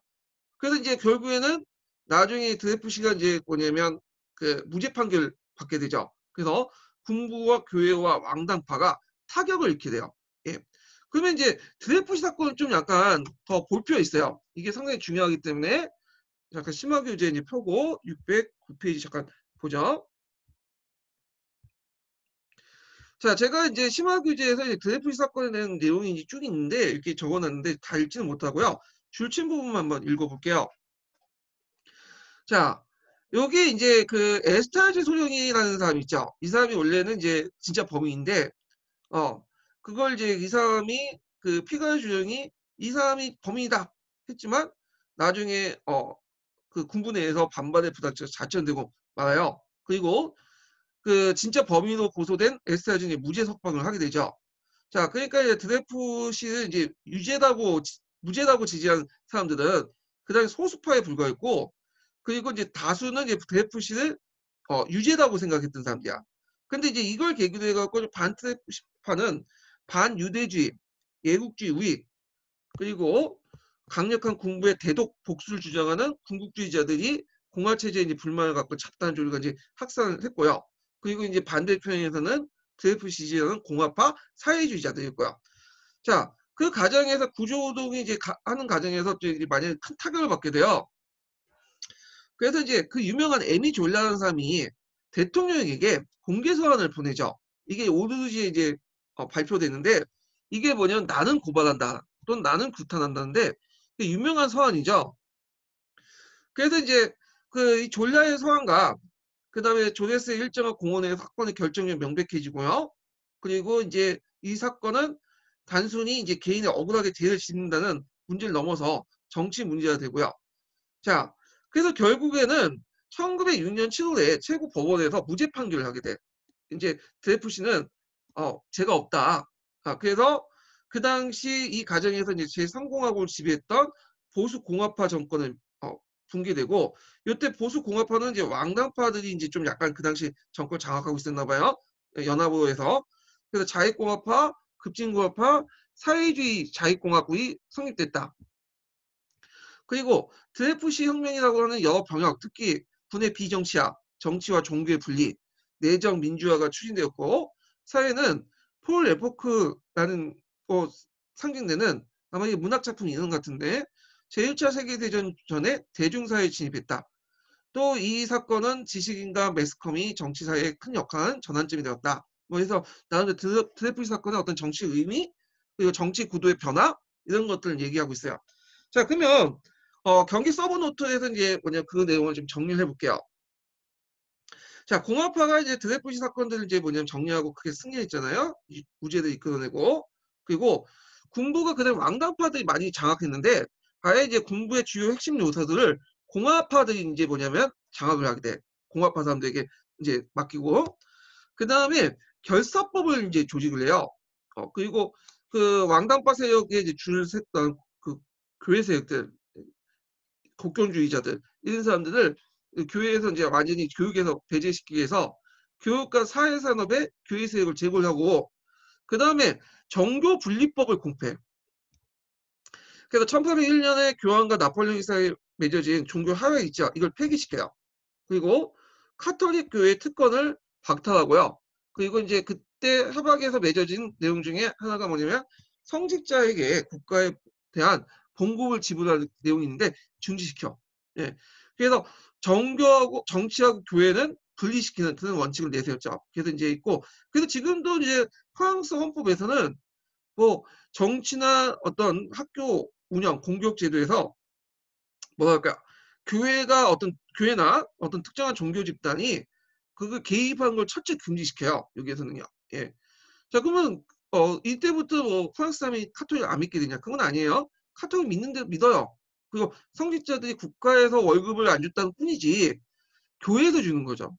그래서 이제 결국에는 나중에 드레프시가 이제 뭐냐면 그 무죄 판결을 받게 되죠. 그래서 군부와 교회와 왕당파가 타격을 입게 돼요. 예. 그러면 이제 드레프시 사건은 좀 약간 더 볼 필요 있어요. 이게 상당히 중요하기 때문에 잠깐 심화교재 이제 펴고 609페이지 잠깐 보죠. 자, 제가 이제 심화교재에서 이제 드레프시 사건에 대한 내용이 이제 쭉 있는데 이렇게 적어놨는데 다 읽지는 못하고요. 줄친 부분만 한번 읽어볼게요. 자, 여기 이제 그 에스타지 소령이라는 사람 있죠. 이 사람이 원래는 이제 진짜 범인인데, 그걸 이제 이 사람이 그 피가르 주령이 이 사람이 범인이다 했지만 나중에 그 군부 내에서 반발의 부닥쳐서 자천되고 말아요. 그리고 그 진짜 범인으로 고소된 에스타즈는 무죄 석방을 하게 되죠. 자, 그러니까 이제 드레프시를 이제 무죄라고 지지한 사람들은 그다음에 소수파에 불과했고, 그리고 이제 다수는 이제 드레프시를 유죄라고 생각했던 사람들이야. 근데 이제 이걸 계기로 해갖고 반드레프시파는 반유대주의, 예국주의 우익, 그리고 강력한 군부의 대독 복수를 주장하는 군국주의자들이 공화체제에 이제 불만을 갖고 잡다한 조류가 이제 확산을 했고요. 그리고 이제 반대편에서는 드레프 지지하는 공화파 사회주의자들이고요. 자, 그 과정에서 구조노동이 이제 하는 과정에서 이제 만약에 큰 타격을 받게 돼요. 그래서 이제 그 유명한 에미 졸라는 사람이 대통령에게 공개 서한을 보내죠. 이게 오르지에 이제 발표되는데 이게 뭐냐면 나는 고발한다 또는 나는 규탄한다는데 유명한 서한이죠. 그래서 이제 그 이 졸라의 서한과 그다음에 조네스의 일정한 공헌의 사건의 결정이 명백해지고요. 그리고 이제 이 사건은 단순히 이제 개인의 억울하게 죄를 짓는다는 문제를 넘어서 정치 문제가 되고요. 자, 그래서 결국에는 1906년 7월에 최고 법원에서 무죄 판결을 하게 돼. 이제 드레프시는 죄가 없다. 그래서 그 당시 이 과정에서 이제 제3공화국을 지배했던 보수 공화파 정권을 붕괴되고 이때 보수 공화파는 이제 왕당파들이 이제 좀 약간 그 당시 정권을 장악하고 있었나 봐요. 연합으로해서. 그래서 자익공화파, 급진공화파, 사회주의 자익공화국이 성립됐다. 그리고 드레프시 혁명이라고 하는 여러 병역, 특히 군의 비정치화, 정치와 종교의 분리, 내정 민주화가 추진되었고 사회는 폴 에포크라는 상징되는 아마 이 문학 작품이 있는 것 같은데 제1차 세계대전 전에 대중사회에 진입했다. 또 이 사건은 지식인과 매스컴이 정치사회에 큰 역할한 전환점이 되었다. 뭐 해서 나는 드레프시 사건의 어떤 정치 의미 그리고 정치 구도의 변화 이런 것들을 얘기하고 있어요. 자, 그러면 경기 서브노트에서 이제 뭐냐 그 내용을 좀 정리를 해볼게요. 자, 공화파가 이제 드레프시 사건들을 이제 뭐냐면 정리하고 크게 승리했잖아요. 무죄를 이끌어내고 그리고 군부가 그다음 왕당파들이 많이 장악했는데 아예 이제 군부의 주요 핵심 요소들을 공화파들이 이제 뭐냐면 장악을 하게 돼. 공화파 사람들에게 이제 맡기고 그 다음에 결사법을 이제 조직을 해요. 그리고 그 왕당파 세력에 이제 줄을 섰던 그 교회 세력들 국경주의자들 이런 사람들을 교회에서 이제 완전히 교육에서 배제시키기 위해서 교육과 사회산업에 교회 세력을 제고하고 그 다음에 정교 분리법을 공표해. 그래서 1801년에 교황과 나폴레옹 사이에 맺어진 종교 하회 있죠. 이걸 폐기시켜요. 그리고 카톨릭 교회 특권을 박탈하고요. 그리고 이제 그때 협약에서 맺어진 내용 중에 하나가 뭐냐면 성직자에게 국가에 대한 봉급을 지불할 내용이 있는데 중지시켜. 예. 그래서 정교하고 정치하고 교회는 분리시키는 그런 원칙을 내세웠죠. 그래서 이제 있고 그래서 지금도 이제 프랑스 헌법에서는 뭐 정치나 어떤 학교 운영 공교육 제도에서 뭐랄까 교회가 어떤 교회나 어떤 특정한 종교 집단이 그걸 개입한 걸 철저히 금지시켜요. 여기에서는요. 예. 자, 그러면 이때부터 뭐 프랑스 사람이 카톨릭을 안 믿게 되냐? 그건 아니에요. 카톨릭 믿는 대로 믿어요. 그리고 성직자들이 국가에서 월급을 안 줬다는 뿐이지 교회에서 주는 거죠.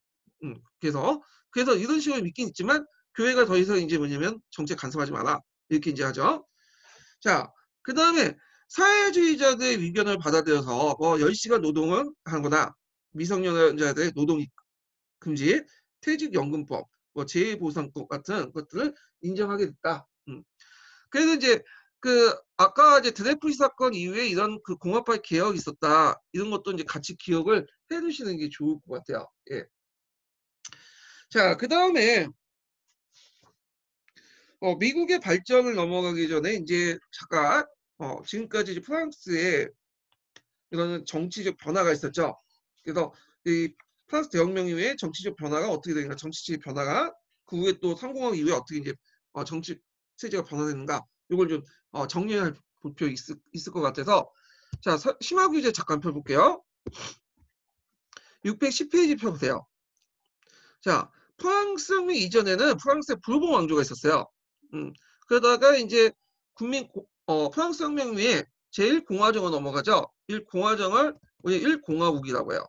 그래서 이런 식으로 믿긴 있지만 교회가 더 이상 이제 뭐냐면 정책 간섭하지 마라. 이렇게 이제 하죠. 자, 그 다음에 사회주의자들의 의견을 받아들여서 뭐 10시간 노동을 하거나 미성년자들의 노동 금지, 퇴직연금법, 뭐 재해보상법 같은 것들을 인정하게 됐다. 그래서 이제 그 아까 이제 드레프시 사건 이후에 이런 그 공화파의 개혁이 있었다. 이런 것도 이제 같이 기억을 해두시는 게 좋을 것 같아요. 예. 자, 그 다음에 미국의 발전을 넘어가기 전에 이제 잠깐 지금까지 이제 프랑스에 이런 정치적 변화가 있었죠. 그래서 이 프랑스 대혁명 이후에 정치적 변화가 어떻게 되는가, 정치적 변화가 그 후에 또 상공학 이후에 어떻게 이제 정치 체제가 변화되는가, 이걸 좀 정리할 볼표 있을 것 같아서 자 심화규제 잠깐 펴볼게요. 610페이지 펴보세요. 자 프랑스 혁명 이전에는 프랑스에 부르봉 왕조가 있었어요. 그러다가 이제 프랑스 혁명 후에 제1공화정으로 넘어가죠. 1공화정을 우리 1공화국이라고 해요.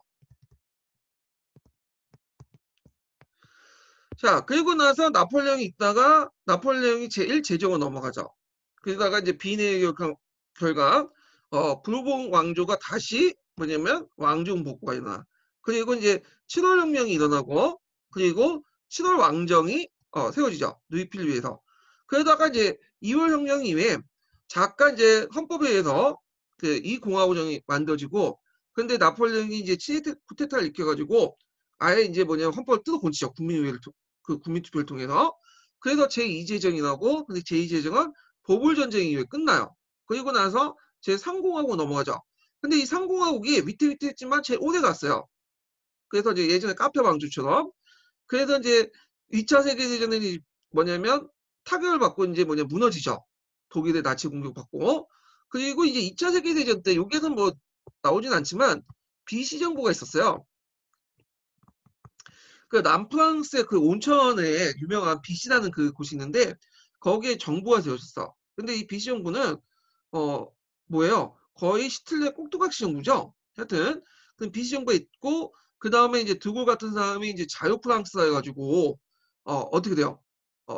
자, 그리고 나서 나폴레옹이 있다가 나폴레옹이 제1제정으로 넘어가죠. 그러다가 이제 비내의 결과 부르봉 왕조가 다시 뭐냐면 왕중 복구가 일어나. 그리고 이제 7월 혁명이 일어나고 그리고 7월 왕정이 세워지죠. 누이필 위에서. 그러다가 이제 2월 혁명 이후에 잠깐 이제 헌법에 의해서 그 이 공화국정이 만들어지고 근데 나폴레옹이 이제 치에테 쿠데타를 일으켜가지고 아예 이제 뭐냐면 헌법을 뜯어 고치죠. 국민투표를 통해서. 그래서 제2제정이 나고 근데 제2제정은 보불전쟁 이후에 끝나요. 그리고 나서 제3공화국 넘어가죠. 근데 이 3공화국이 위태위태했지만 제5대 갔어요. 그래서 이제 예전에 카페 방주처럼 그래서 이제 2차 세계대전에 뭐냐면 타격을 받고 이제 뭐냐 무너지죠. 독일의 나치 공격받고. 그리고 이제 2차 세계대전 때 여기에는 뭐 나오진 않지만 비시 정부가 있었어요. 그 남프랑스의 그 온천에 유명한 비시라는 그 곳이 있는데 거기에 정부가 세워졌어. 근데 이 비시 정부는 뭐예요? 거의 시틀레 꼭두각시 정부죠. 하여튼 그 비시 정부가 있고 그 다음에 이제 드골 같은 사람이 이제 자유 프랑스라 해가지고 어떻게 돼요?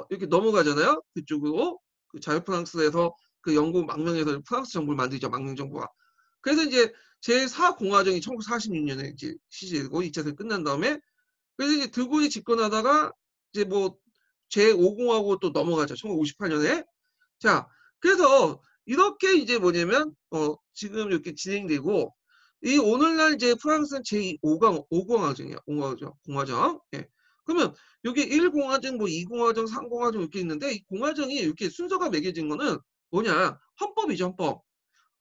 이렇게 넘어가잖아요. 그쪽으로 그 자유 프랑스에서 그 영국 망명해서 프랑스 정부를 만들죠. 망명 정부가. 그래서 이제 제4공화정이 1946년에 이제 시작되고 2차 세계 끝난 다음에 그래서 이제 드골이 집권하다가 이제 뭐 제5공화국으로 또 넘어가죠. 1958년에. 자, 그래서 이렇게 이제 뭐냐면 지금 이렇게 진행되고 이 오늘날 이제 프랑스는 제5공화정이에요. 공화정. 예. 그러면 여기 1공화정, 뭐 2공화정, 3공화정 이렇게 있는데 이 공화정이 이렇게 순서가 매겨진 거는 뭐냐? 헌법이죠, 헌법.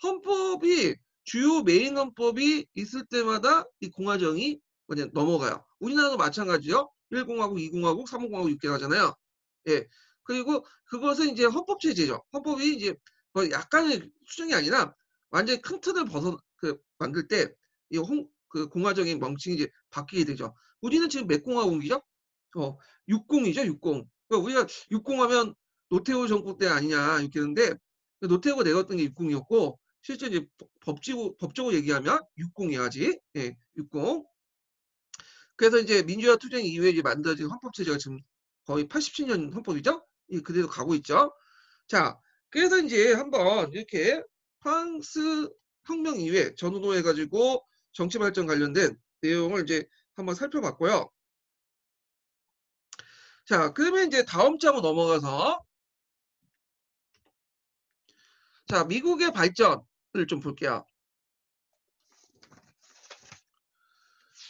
헌법이 주요 메인 헌법이 있을 때마다 이 공화정이 뭐냐 넘어가요. 우리나라도 마찬가지요. 1공화국, 2공화국, 3공화국 이렇게 가잖아요. 예. 그리고 그것은 이제 헌법 체제죠. 헌법이 이제 뭐 약간의 수정이 아니라 완전히 큰 틀을 만들 때 이 그 공화정의 명칭이 이제 바뀌게 되죠. 우리는 지금 몇 공화국이죠? 60이죠, 60. 그러니까 우리가 60하면 노태우 정부 때 아니냐 이렇게 했는데 노태우가 내었던 게 60이었고 실제 이제 법적으로 얘기하면 60이야지. 예, 60. 그래서 이제 민주화 투쟁 이후에 이제 만들어진 헌법 체제가 지금 거의 87년 헌법이죠. 이 그대로 가고 있죠. 자, 그래서 이제 한번 이렇게 프랑스 혁명 이후에 전후로 해가지고 정치 발전 관련된 내용을 이제 한번 살펴봤고요. 자, 그러면 이제 다음 장으로 넘어가서 자, 미국의 발전을 좀 볼게요.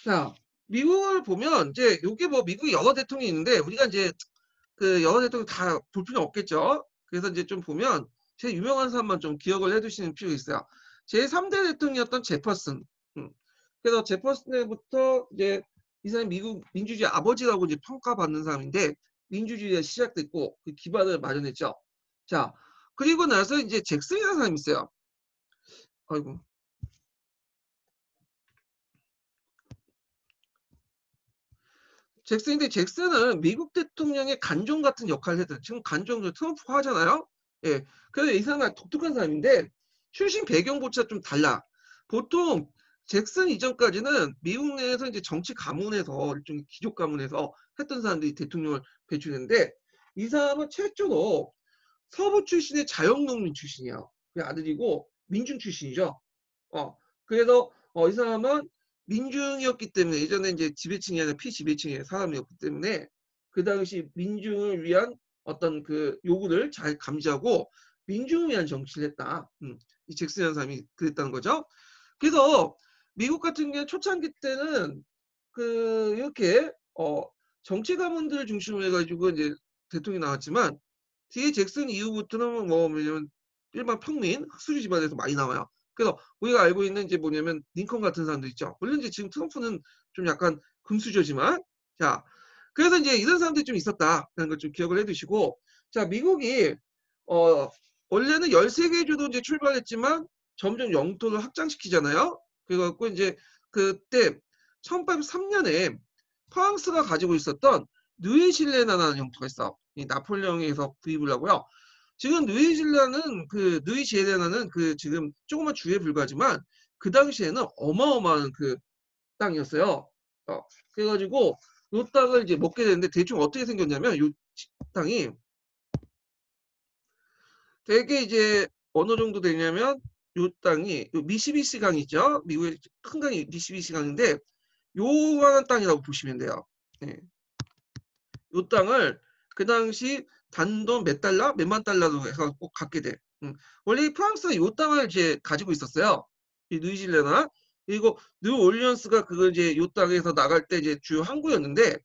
자, 미국을 보면 이제 여기 뭐 미국이 여러 대통령이 있는데 우리가 이제 그 여러 대통령 다 볼 필요는 없겠죠. 그래서 이제 좀 보면 제일 유명한 사람만 좀 기억을 해두시는 필요가 있어요. 제3대 대통령이었던 제퍼슨. 음. 그래서 제퍼슨 때부터 이제 이 사람이 미국 민주주의 아버지라고 이제 평가받는 사람인데 민주주의가 시작됐고 그 기반을 마련했죠. 자, 그리고 나서 이제 잭슨이라는 사람이 있어요. 아이고. 잭슨인데 잭슨은 미국 대통령의 간종 같은 역할을 했던 지금 간종도 트럼프가 하잖아요. 예. 그래서 이 사람은 독특한 사람인데 출신 배경부터 좀 달라. 보통 잭슨 이전까지는 미국 내에서 이제 정치 가문에서 일종의 귀족 가문에서 했던 사람들이 대통령을 배출했는데 이 사람은 최초로 서부 출신의 자영농민 출신이에요. 그 아들이고 민중 출신이죠. 그래서 이 사람은 민중이었기 때문에 예전에 이제 지배층이 아니라 피지배층의 사람이었기 때문에 그 당시 민중을 위한 어떤 그 요구를 잘 감지하고 민중을 위한 정치를 했다. 이 잭슨이라는 사람이 그랬다는 거죠. 그래서 미국 같은 경우 초창기 때는 그 이렇게 정치 가문들을 중심으로 해가지고 이제 대통령이 나왔지만 뒤에 잭슨 이후부터는 뭐 왜냐면 일반 평민 흑수저 집안에서 많이 나와요. 그래서 우리가 알고 있는 이제 뭐냐면 링컨 같은 사람도 있죠. 물론 이제 지금 트럼프는 좀 약간 금수저지만 자 그래서 이제 이런 사람들이 좀 있었다라는 걸 좀 기억을 해두시고 자 미국이 어 원래는 13개 주도 이제 출발했지만 점점 영토를 확장시키잖아요. 그래갖고 이제 그때 1803년에 프랑스가 가지고 있었던 누이실레나라는 영토가 있어. 이 나폴레옹에서 구입을 하고요. 지금 누이지레나는 그 지금 조그만 주에 불과하지만 그 당시에는 어마어마한 그 땅이었어요. 그래가지고 이 땅을 이제 먹게 되는데 대충 어떻게 생겼냐면 이 땅이 되게 이제 어느 정도 되냐면 이 땅이 요 미시비시 강 있죠. 미국의 큰 강이 미시비시 강인데 요만한 땅이라고 보시면 돼요. 네. 이 땅을 그 당시 단돈 몇 달러? 몇만 달러로 해서 꼭 갖게 돼. 원래 프랑스가 요 땅을 이제 가지고 있었어요. 이 누이질레나. 그리고 뉴올리언스가 그걸 이제 요 땅에서 나갈 때 이제 주요 항구였는데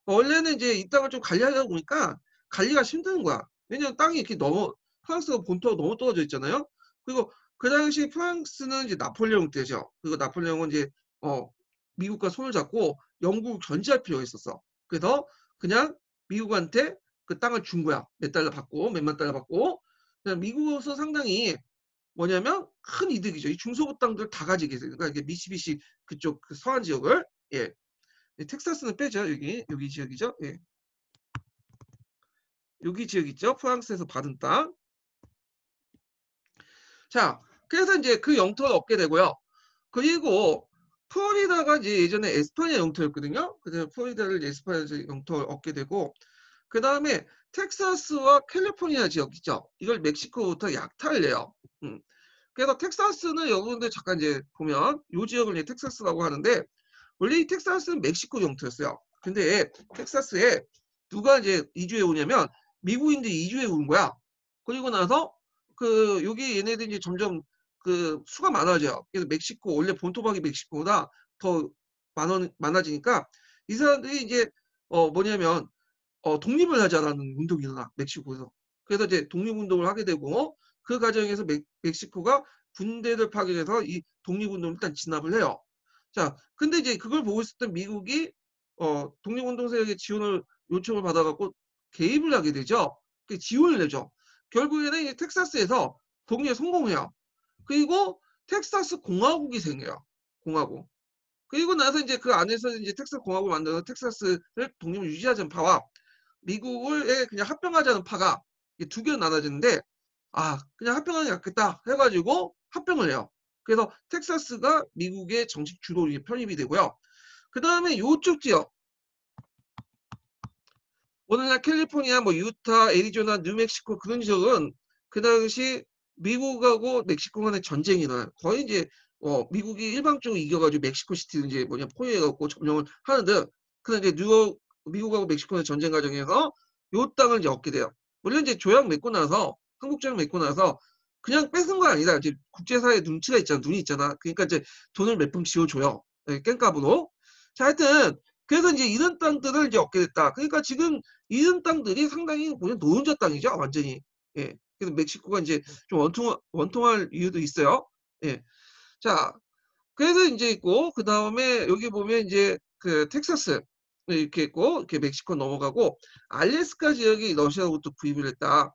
원래는 이제 이 땅을 좀 관리하려다 보니까 관리가 힘든 거야. 왜냐면 땅이 이렇게 너무 프랑스가 본토가 너무 떨어져 있잖아요. 그리고 그 당시 프랑스는 이제 나폴레옹 때죠. 그리고 나폴레옹은 이제 어 미국과 손을 잡고 영국을 견제할 필요가 있었어. 그래서 그냥 미국한테 그 땅을 준 거야. 몇 달러 받고 몇만 달러 받고. 그냥 미국으로서 상당히 뭐냐면 큰 이득이죠. 이 중소부 땅들 다 가지게 돼요. 그러니까 이게 미시비시 그쪽 그 서안 지역을 예. 텍사스는 빼죠. 여기 지역이죠. 예. 여기 지역 있죠. 프랑스에서 받은 땅. 자, 그래서 이제 그 영토를 얻게 되고요. 그리고 플로리다가 이제 예전에 에스파냐 영토였거든요. 그래서 플로리다를 이제 에스파냐 영토를 얻게 되고 그 다음에 텍사스와 캘리포니아 지역 있죠. 이걸 멕시코부터 약탈을 해요. 그래서 텍사스는 여러분들 잠깐 이제 보면 이 지역을 이제 텍사스라고 하는데 원래 이 텍사스는 멕시코 영토였어요. 근데 텍사스에 누가 이제 이주해 오냐면 미국인들이 이주해 온 거야. 그리고 나서 그 여기 얘네들이 이제 점점 그 수가 많아져요. 그래서 멕시코 원래 본토박이 멕시코보다 더 많아지니까 이 사람들이 이제 뭐냐면 독립을 하자라는 운동이 일어나 멕시코에서. 그래서 이제 독립운동을 하게 되고 그 과정에서 멕시코가 군대를 파견해서 이 독립운동을 일단 진압을 해요. 자, 근데 이제 그걸 보고 있었던 미국이 독립운동 세력의 지원을 요청을 받아갖고 개입을 하게 되죠. 그 지원을 내죠. 결국에는 이 텍사스에서 독립에 성공해요. 그리고 텍사스 공화국이 생겨요. 공화국. 그리고 나서 이제 그 안에서 이제 텍사스 공화국을 만들어서 텍사스를 독립을 유지하자는 파와 미국을 그냥 합병하자는 파가 두 개로 나눠지는데 그냥 합병하는 게 낫겠다 해가지고 합병을 해요. 그래서 텍사스가 미국의 정식 주로 편입이 되고요. 그 다음에 요쪽 지역 오늘날 캘리포니아, 뭐 유타, 애리조나, 뉴멕시코 그런 지역은 그 당시 미국하고 멕시코 간의 전쟁이 일어나요. 거의 이제 미국이 일방적으로 이겨가지고 멕시코 시티를 이제 포위해갖고 점령을 하는데 그래서 이제 미국하고 멕시코의 전쟁 과정에서 요 땅을 이제 얻게 돼요. 물론 이제 조약 맺고 나서 한국 조약 맺고 나서 그냥 뺏은 거 아니다. 이제 국제사회 눈치가 있잖아, 눈이 있잖아. 그러니까 이제 돈을 몇 푼 지어줘요. 깽값으로. 자, 하여튼 그래서 이제 이런 땅들을 이제 얻게 됐다. 그러니까 지금 이런 땅들이 상당히 그냥 노른자 땅이죠, 완전히. 예. 그래서 멕시코가 이제 좀 원통할 이유도 있어요. 예. 자, 그래서 이제 있고 그 다음에 여기 보면 이제 그 텍사스 이렇게 있고 이렇게 멕시코 넘어가고 알래스카 지역이 러시아로부터 구입을 했다.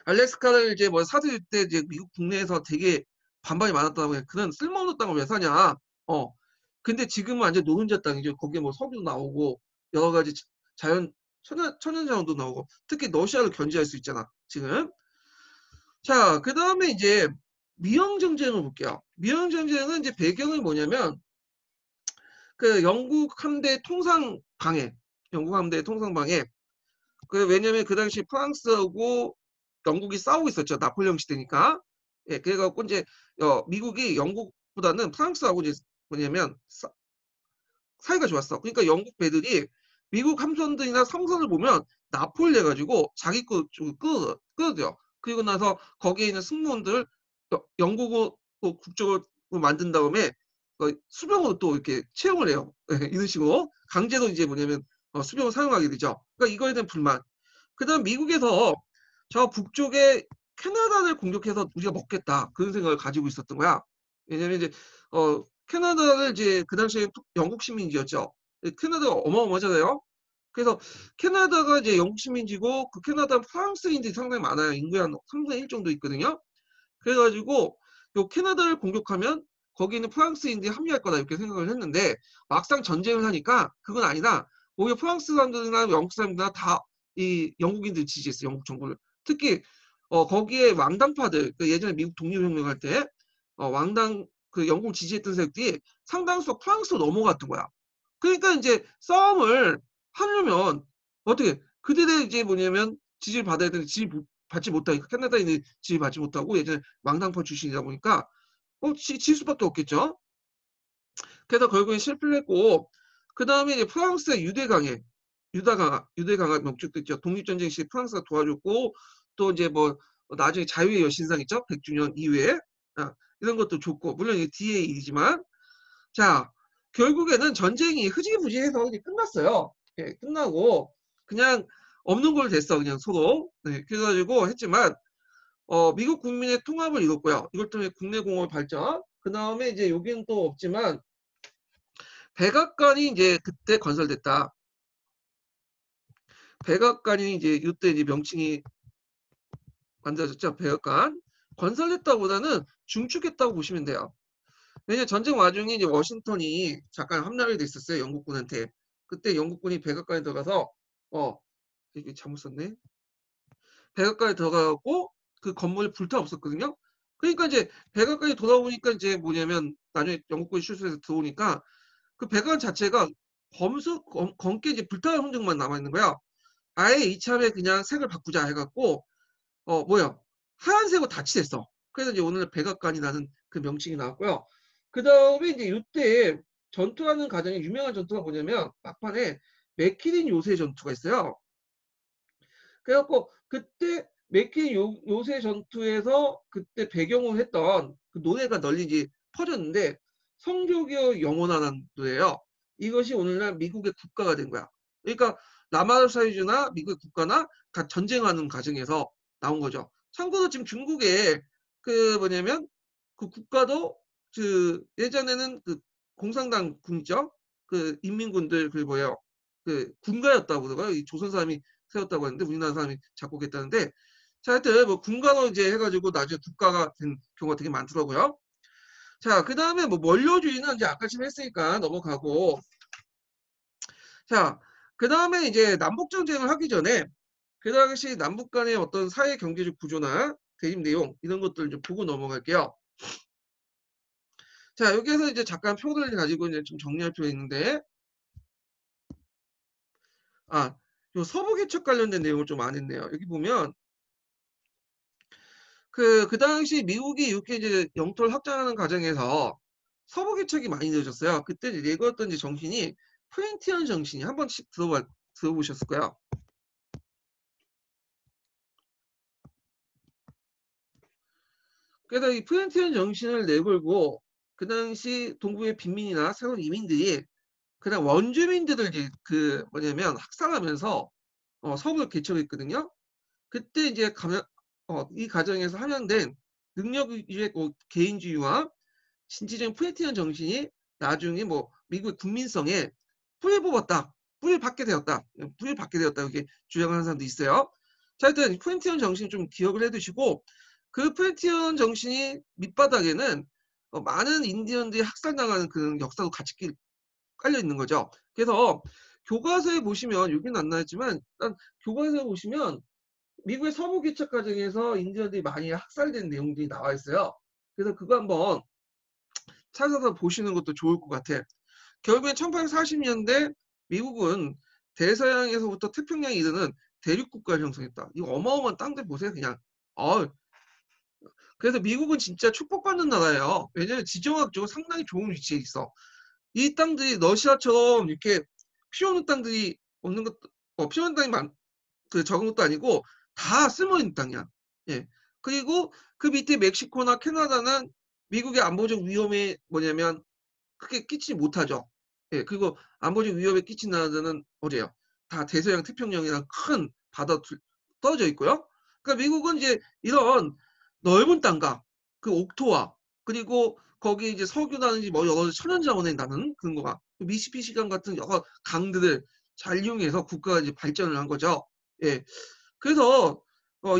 알래스카를 이제 뭐 사들 때 이제 미국 국내에서 되게 반발이 많았다고 해. 그런 쓸모없는 땅을 왜 사냐? 근데 지금은 완전 노른자 땅이죠. 거기에 뭐 석유도 나오고 여러 가지 자연 천연자원도 나오고 특히 러시아를 견제할 수 있잖아. 지금. 자, 그 다음에 이제 미영 전쟁을 볼게요. 미영 전쟁은 이제 배경이 뭐냐면 그 영국 함대 통상 방해. 영국 함대 통상 방해. 왜냐면 그 당시 프랑스하고 영국이 싸우고 있었죠. 나폴레옹 시대니까. 예, 그래갖고 이제 미국이 영국보다는 프랑스하고 이제 뭐냐면 사이가 좋았어. 그러니까 영국 배들이 미국 함선들이나 함선을 보면 납포를 해가지고 자기 거 끌어들여. 그리고 나서 거기에 있는 승무원들 영국 국적으로 만든 다음에 수병으로 또 이렇게 채용을 해요. 이런 식으로 강제로 이제 뭐냐면 수병을 사용하게 되죠. 그러니까 이거에 대한 불만. 그다음 미국에서 저 북쪽에 캐나다를 공격해서 우리가 먹겠다 그런 생각을 가지고 있었던 거야. 왜냐면 이제 캐나다를 이제 그 당시에 영국 시민지였죠. 캐나다가 어마어마하잖아요. 그래서 캐나다가 이제 영국 시민지고 그 캐나다 프랑스인들이 상당히 많아요. 인구의 한 3분의 1 정도 있거든요. 그래가지고 요 캐나다를 공격하면 거기 있는 프랑스인들이 합류할 거다 이렇게 생각을 했는데 막상 전쟁을 하니까 그건 아니다. 오히려 프랑스 사람들이나 영국 사람들이나 다 이 영국인들 지지했어요. 영국 정부를. 특히 거기에 왕당파들 그 예전에 미국 독립혁명할 때 왕당 그 영국 지지했던 세력들이 상당수 프랑스로 넘어갔던 거야. 그러니까 이제 싸움을 하려면 어떻게 그들의 이제 뭐냐면 지지를 받아야 되는데 지지를 받지 못하니까 캐나다인이 지지를 받지 못하고 예전에 왕당파 출신이다 보니까 질 수밖에 없겠죠. 그래서 결국엔 실패를 했고 그 다음에 이제 프랑스의 유대강화 명축도 있죠. 독립전쟁 시 프랑스가 도와줬고 또 이제 뭐 나중에 자유의 여신상 있죠? 100주년 이후에. 이런 것도 좋고, 물론 이게 뒤의 일이지만, 자, 결국에는 전쟁이 흐지부지해서 그냥 끝났어요. 예, 끝나고 그냥 없는 걸로 됐어. 그냥 서로. 네, 그래가지고 했지만 미국 국민의 통합을 이뤘고요. 이걸 통해 국내 공업 발전. 그 다음에 이제 여기는 또 없지만 백악관이 이제 그때 건설됐다. 백악관이 이제 이때 이제 명칭이 만들어졌죠. 백악관. 건설됐다보다는 중축했다고 보시면 돼요. 왜냐 전쟁 와중에 이제 워싱턴이 잠깐 함락이 됐었어요. 영국군한테. 그때 영국군이 백악관에 들어가서 이게 잘못 썼네. 백악관에 들어가고 그 건물이 불타 없었거든요. 그러니까 이제 백악관이 돌아오니까 이제 뭐냐면 나중에 영국군이 출수해서 들어오니까 그 백악관 자체가 검게 이제 불타는 흔적만 남아 있는 거야. 아예 이참에 그냥 색을 바꾸자 해갖고 하얀색으로 다 칠했어. 그래서 이제 오늘 백악관이라는 그 명칭이 나왔고요. 그 다음에 이제 이때 전투하는 과정에 유명한 전투가 뭐냐면 막판에 맥키린 요새 전투가 있어요. 그래갖고 그때 맥키린 요새 전투에서 그때 배경으로 했던 그 노래가 널리 이제 퍼졌는데 성조기의 영원한 노래예요. 이것이 오늘날 미국의 국가가 된 거야. 그러니까 라마사유즈나 미국의 국가나 각 전쟁하는 과정에서 나온 거죠. 참고로 지금 중국에 그 뭐냐면 그 국가도 그 예전에는 그 공산당 군이죠. 그 인민군들 그 뭐예요. 그 군가였다고 그러고요. 이 조선 사람이 세웠다고 하는데 우리나라 사람이 작곡했다는데 자 하여튼 뭐 군가로 이제 해가지고 나중에 국가가 된 경우가 되게 많더라고요. 자 그 다음에 뭐 원료주의는 이제 아까 지금 했으니까 넘어가고 자 그 다음에 이제 남북전쟁을 하기 전에 그 당시 남북 간의 어떤 사회 경제적 구조나 대립 내용 이런 것들을 좀 보고 넘어갈게요. 자 여기에서 이제 잠깐 표를 가지고 이제 좀 정리할 필요가 있는데 요 서부 개척 관련된 내용을 좀 안 했네요. 여기 보면 그 당시 미국이 이렇게 이제 영토를 확장하는 과정에서 서부 개척이 많이 늦어졌어요. 그때 내걸었던 이제 정신이 프렌티언 정신이 한 번씩 들어보셨을 거예요. 그래서 이 프렌티언 정신을 내걸고 그 당시 동부의 빈민이나 새로운 이민들이 그냥 원주민들을 이제 그 뭐냐면 학살하면서 서부를 개척했거든요. 그때 이제 이 과정에서 함양된 능력주의 개인주의와 신지적인 프렌티언 정신이 나중에 뭐 미국의 국민성에 뿌리를 뽑았다. 뿌리를 받게 되었다. 뿌리를 받게 되었다. 이렇게 주장하는 사람도 있어요. 자, 하여튼 프렌티언 정신 좀 기억을 해두시고 그 프렌티언 정신이 밑바닥에는 많은 인디언들이 학살당하는 그런 역사도 같이 깔려 있는 거죠. 그래서 교과서에 보시면 여기는 안 나왔지만 일단 교과서에 보시면 미국의 서부 개척 과정에서 인디언들이 많이 학살된 내용들이 나와 있어요. 그래서 그거 한번 찾아서 보시는 것도 좋을 것 같아. 결국엔 1840년대 미국은 대서양에서부터 태평양에 이르는 대륙국가를 형성했다. 이거 어마어마한 땅들 보세요, 그냥. 그래서 미국은 진짜 축복받는 나라예요. 왜냐면 지정학적으로 상당히 좋은 위치에 있어. 이 땅들이 러시아처럼 이렇게 피오는 땅들이 없는 것도, 피오는 땅이 적은 것도 아니고 다 쓸모있는 땅이야. 예. 그리고 그 밑에 멕시코나 캐나다는 미국의 안보적 위험에 뭐냐면 크게 끼치지 못하죠. 예. 그리고 안보적 위험에 끼친 나라들은 어디예요? 다 대서양 태평양이랑 큰 바다 떨어져 있고요. 그러니까 미국은 이제 이런 넓은 땅과 그 옥토와 그리고 거기 이제 석유라든지 뭐 여러 천연자원에 나는 그런 거가 미시피시강 같은 여러 강들을 잘 이용해서 국가가 이제 발전을 한 거죠. 예. 그래서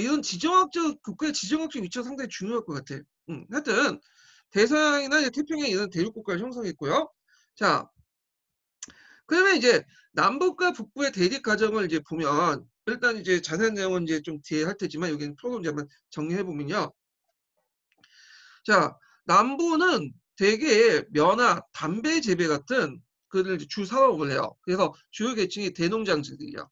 이런 국가의 지정학적 위치가 상당히 중요할 것 같아. 하여튼 대서양이나 이제 태평양 이런 대륙국가를 형성했고요. 자, 그러면 이제 남북과 북부의 대립 과정을 이제 보면 일단 이제 자세한 내용은 이제 좀 뒤에 할 테지만 여기는 표로 이제 한번 정리해 보면요. 자, 남부는 대개 면화, 담배 재배 같은 그들 주 사업을 해요. 그래서 주요 계층이 대농장들이에요.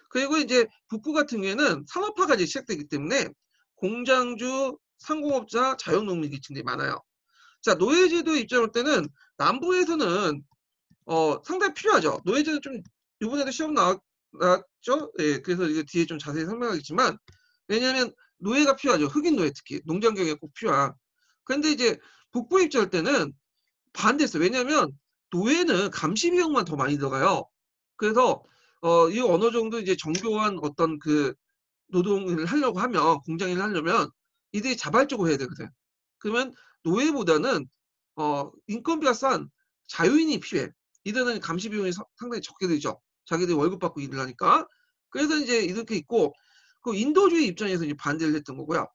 그리고 이제 북부 같은 경우에는 산업화가 이제 시작되기 때문에 공장주, 상공업자, 자영농민 계층들이 많아요. 자, 노예제도 입장을 볼 때는 남부에서는 상당히 필요하죠. 노예제도 좀 이번에도 시험 나왔죠. 예, 그래서 이거 뒤에 좀 자세히 설명하겠지만 왜냐하면 노예가 필요하죠. 흑인 노예 특히 농장 경영에 꼭 필요한. 그런데 이제 북부 입주할 때는 반대했어요. 왜냐하면 노예는 감시 비용만 더 많이 들어가요. 그래서 이 어느 정도 이제 정교한 어떤 그 노동을 하려고 하면 공장 일을 하려면 이들이 자발적으로 해야 되거든. 그러면 노예보다는 인건비가 싼 자유인이 필요해. 이들은 감시 비용이 상당히 적게 들죠. 자기들이 월급 받고 일을 하니까. 그래서 이제 이렇게 있고 그 인도주의 입장에서 이제 반대를 했던 거고요.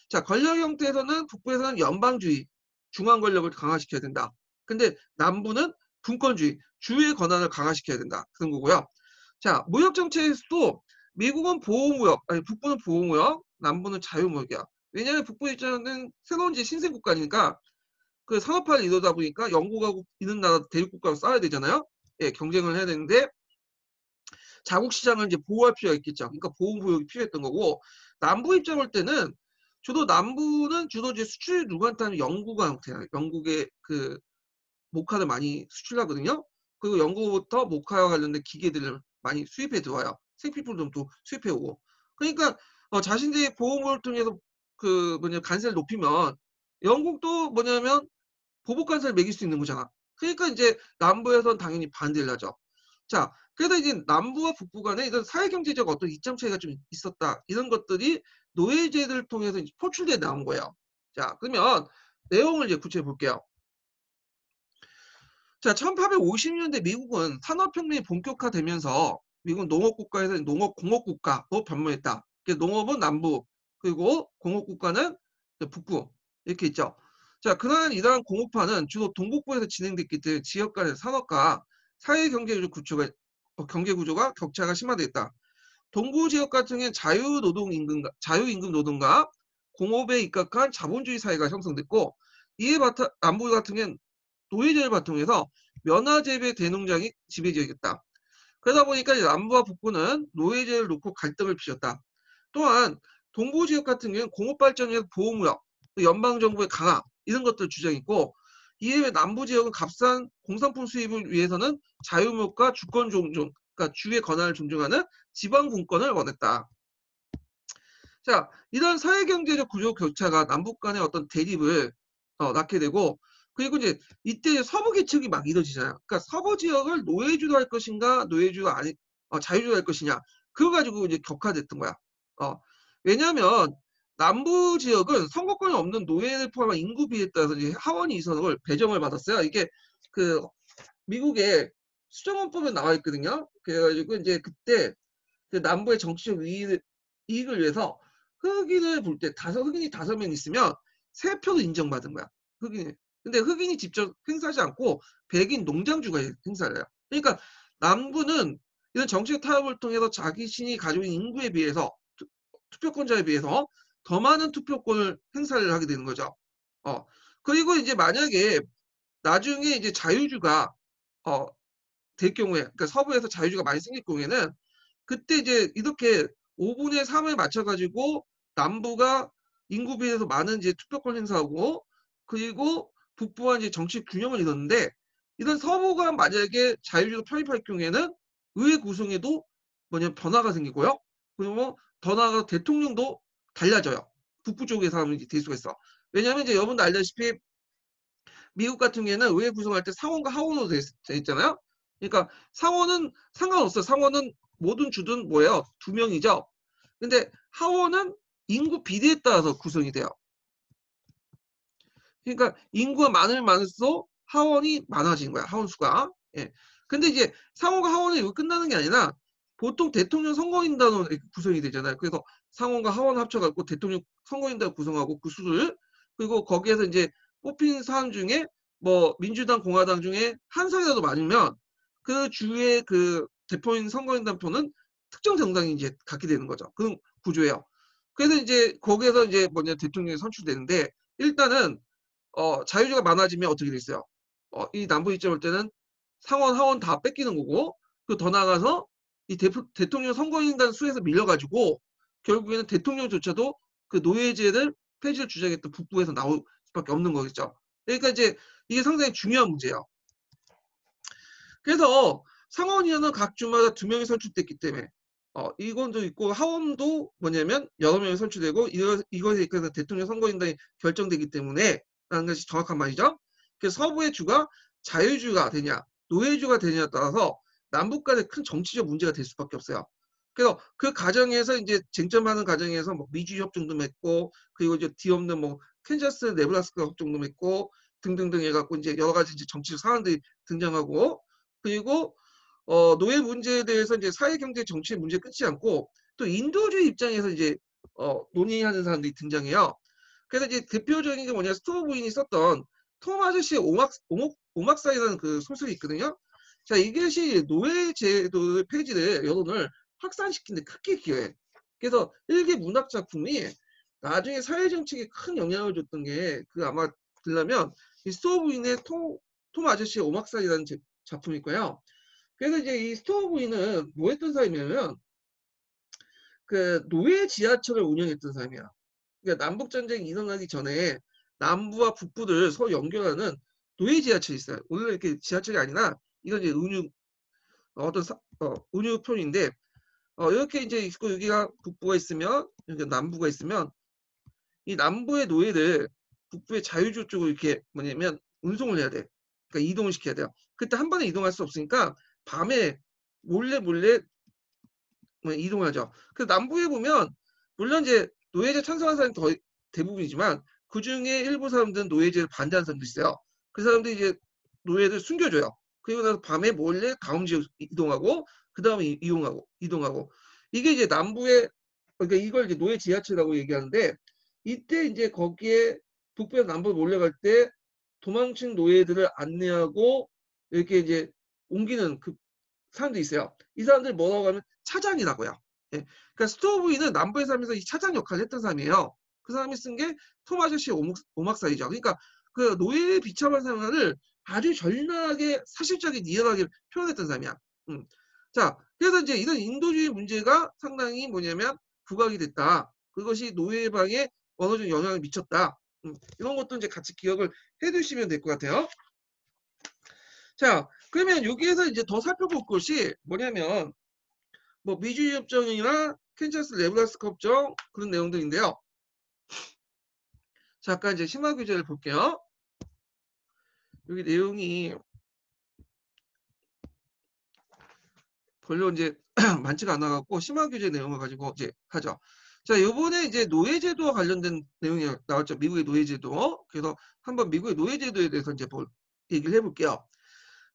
자, 권력 형태에서는 북부에서는 연방주의, 중앙 권력을 강화시켜야 된다. 근데 남부는 분권주의, 주의 권한을 강화시켜야 된다. 그런 거고요. 자, 무역 정책에서도 미국은 보호무역, 아니 북부는 보호무역, 남부는 자유무역이야. 왜냐하면 북부 입장은 새로운 신생 국가니까 그 산업화를 이루다 보니까 영국하고 있는 나라 대륙국가로 싸워야 되잖아요. 예, 경쟁을 해야 되는데 자국 시장을 이제 보호할 필요가 있겠죠. 그러니까 보호무역이 필요했던 거고 남부 입장 올 때는 주로 남부는 주로 이제 수출 누구한테 하면 영국과 형태야. 영국의 그 모카를 많이 수출하거든요. 그리고 영국부터 모카와 관련된 기계들을 많이 수입해 들어와요. 생필품도 또 수입해 오고. 그러니까 자신들의 보호무역을 통해서 그 관세를 높이면 영국도 뭐냐면 보복 관세를 매길 수 있는 거잖아. 그러니까 이제 남부에서는 당연히 반대를 하죠. 자, 그래서 이제 남부와 북부 간에 이런 사회경제적 어떤 이점 차이가 좀 있었다. 이런 것들이 노예제를 통해서 이제 포출돼 나온 거예요. 자, 그러면 내용을 이제 구체해 볼게요. 자, 1850년대 미국은 산업혁명이 본격화되면서 미국은 농업국가에서 농업공업국가로 변모했다. 농업은 남부, 그리고 공업국가는 북부 이렇게 있죠. 자, 그러한 이러한 공업화는 주로 동북부에서 진행됐기 때문에 지역 간의 산업과 사회경제적 구조가 경제구조가 격차가 심화됐다. 동부 지역 같은 경우는 자유임금 노동과 공업에 입각한 자본주의 사회가 형성됐고 이에 남부 같은 경우는 노예제를 바탕해서 면화재배 대농장이 지배지역이었다. 그러다 보니까 남부와 북부는 노예제를 놓고 갈등을 피웠다. 또한 동부 지역 같은 경우는 공업 발전에서 보호무역, 연방 정부의 강화 이런 것들을 주장했고 이에 외 남부 지역은 값싼 공산품 수입을 위해서는 자유무역과 주권 존중, 그러니까 주의 권한을 존중하는 지방 분권을 원했다. 자, 이런 사회경제적 구조 격차가 남북 간의 어떤 대립을 낳게 되고 그리고 이제 이때 서부 계층이 막 이루어지잖아요. 그러니까 서부 지역을 노예주도 할 것인가, 노예주도 아니 자유주도 할 것이냐. 그거 가지고 이제 격화됐던 거야. 왜냐하면 남부 지역은 선거권이 없는 노예를 포함한 인구 비에 따라서 이제 하원이 이선을 배정을 받았어요. 이게 그 미국의 수정헌법에 나와 있거든요. 그래가지고 이제 그때 그 남부의 정치적 이익을 위해서 흑인을 볼 때 흑인이 5명 있으면 3표도 인정받은 거야. 흑인이. 근데 흑인이 직접 행사하지 않고 백인 농장주가 행사를 해요. 그러니까 남부는 이런 정치적 타협을 통해서 자기 신이 가지고 있는 인구에 비해서 투표권자에 비해서 더 많은 투표권을 행사를 하게 되는 거죠. 그리고 이제 만약에 나중에 이제 자유주가 될 경우에, 그러니까 서부에서 자유주가 많이 생길 경우에는 그때 이제 이렇게 5분의 3을 맞춰가지고 남부가 인구 비해서 많은 이제 투표권 행사하고 그리고 북부와 이제 정치 균형을 이뤘는데 이런 서부가 만약에 자유주의로 편입할 경우에는 의회 구성에도 변화가 생기고요. 그리고 더 나아가 대통령도 달라져요. 북부 쪽의 사람이 될 수가 있어. 왜냐하면 이제 여러분도 알다시피 미국 같은 경우에는 의회 구성할 때 상원과 하원으로 돼 있잖아요. 그러니까 상원은 상관없어요. 상원은 모든 주든 뭐예요? 2명이죠. 근데 하원은 인구 비례에 따라서 구성이 돼요. 그러니까 인구가 많으면 많을수록 하원이 많아지는 거야. 하원 수가. 예. 근데 이제 상원과 하원이 끝나는 게 아니라 보통 대통령 선거인단으로 구성이 되잖아요. 그래서 상원과 하원 합쳐갖고 대통령 선거인단 구성하고 그 수를 그리고 거기에서 이제 뽑힌 사람 중에 뭐 민주당, 공화당 중에 한 석이라도 많으면 그 주의 그 대표인 선거인단표는 특정 정당이 이제 갖게 되는 거죠. 그런 구조예요. 그래서 이제 거기에서 이제 대통령이 선출되는데 일단은 자유주의가 많아지면 어떻게 돼 있어요? 이 남부 입장 올 때는 상원, 하원 다 뺏기는 거고 그 더 나아가서 이 대통령 선거인단 수에서 밀려가지고 결국에는 대통령조차도 그 노예제를 폐지를 주장했던 북부에서 나올 수밖에 없는 거겠죠. 그러니까 이제 이게 상당히 중요한 문제예요. 그래서 상원의원은 각 주마다 2명이 선출됐기 때문에 이건도 있고 하원도 뭐냐면 여러 명이 선출되고 이것에 이끌어서 대통령 선거인단이 결정되기 때문에 라는 것이 정확한 말이죠. 그래서 서부의 주가 자유주가 되냐 노예주가 되냐에 따라서 남북 간에 큰 정치적 문제가 될 수밖에 없어요. 그래서 그 과정에서 이제 쟁점하는 과정에서 뭐 미주 협정도 맺고 그리고 이제 뒤없는 뭐 캔자스 네브라스카 협정도 맺고 등등등 해갖고 이제 여러 가지 이제 정치적 상황들이 등장하고 그리고 노예 문제에 대해서 이제 사회, 경제, 정치의 문제 끝이 않고 또 인도주의 입장에서 이제 논의하는 사람들이 등장해요. 그래서 이제 대표적인 게 뭐냐 스토어 부인이 썼던 톰 아저씨의 오막사이라는 그 소설이 있거든요. 자 이것이 노예 제도의 폐지를 여론을 확산시키는 데 크게 기여해. 그래서 일개 문학 작품이 나중에 사회 정책에 큰 영향을 줬던 게 그 아마 들려면 이 스토어 부인의 톰 아저씨의 오막사이라는 작품일 거예요. 그래서 이제 이 스토어 부인은 뭐 했던 사람이냐면 그 노예 지하철을 운영했던 사람이야. 그러니까 남북 전쟁이 일어나기 전에 남부와 북부를 서로 연결하는 노예 지하철이 있어요. 원래 이렇게 지하철이 아니라 이건 이제 은유편인데 이렇게 이제 있고 여기가 북부가 있으면 여기 남부가 있으면 이 남부의 노예를 북부의 자유주 쪽으로 이렇게 뭐냐면 운송을 해야 돼. 그러니까 이동을 시켜야 돼요. 그때 한 번에 이동할 수 없으니까 밤에 몰래 뭐 이동하죠. 그 남부에 보면 물론 이제 노예제 찬성하는 사람이 더 대부분이지만 그 중에 일부 사람들은 노예제를 반대하는 사람도 있어요. 그 사람들이 이제 노예를 숨겨줘요. 그리고 나서 밤에 몰래 다음 지역 이동하고 그 다음에 이동하고 이게 이제 남부의 그러니까 이걸 이제 노예 지하철이라고 얘기하는데 이때 이제 거기에 북부에서 남부로 몰려갈 때 도망친 노예들을 안내하고 이렇게 이제 옮기는 그 사람들이 있어요. 이 사람들 뭐라고 하면 차장이라고요. 예. 그러니까 스토어부인은 남부의 삶에서 이 차장 역할을 했던 사람이에요. 그 사람이 쓴 게 톰 아저씨의 오막사이죠. 그러니까 그 노예의 비참한 생활을 아주 절묘하게 사실적인 리얼하게 표현했던 사람이야. 자, 그래서 이제 이런 인도주의 문제가 상당히 뭐냐면 부각이 됐다. 그것이 노예방에 어느 정도 영향을 미쳤다. 이런 것도 이제 같이 기억을 해두시면 될 것 같아요. 자, 그러면 여기에서 이제 더 살펴볼 것이 뭐냐면 뭐 미주의 협정이나 캔자스 네브라스카 협정 그런 내용들인데요. 잠깐 이제 심화 규제를 볼게요. 여기 내용이 별로 이제 많지가 않아 갖고 심화 규제 내용을 가지고 이제 하죠. 자, 요번에 이제 노예제도와 관련된 내용이 나왔죠. 미국의 노예제도. 그래서 한번 미국의 노예제도에 대해서 이제 얘기를 해볼게요.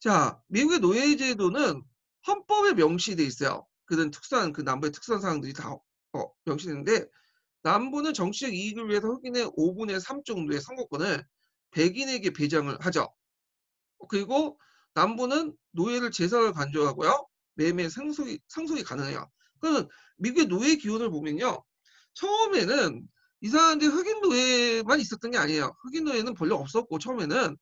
자, 미국의 노예제도는 헌법에 명시돼 있어요. 그런 특수한 그 남부의 특수한 사항들이 다 명시되는데 남부는 정치적 이익을 위해서 흑인의 5분의 3 정도의 선거권을 백인에게 배정을 하죠. 그리고 남부는 노예를 제사를 간주하고요. 매매 상속이 가능해요. 그러면 미국의 노예 기원을 보면요. 처음에는 이 사람들이 흑인 노예만 있었던 게 아니에요. 흑인 노예는 별로 없었고 처음에는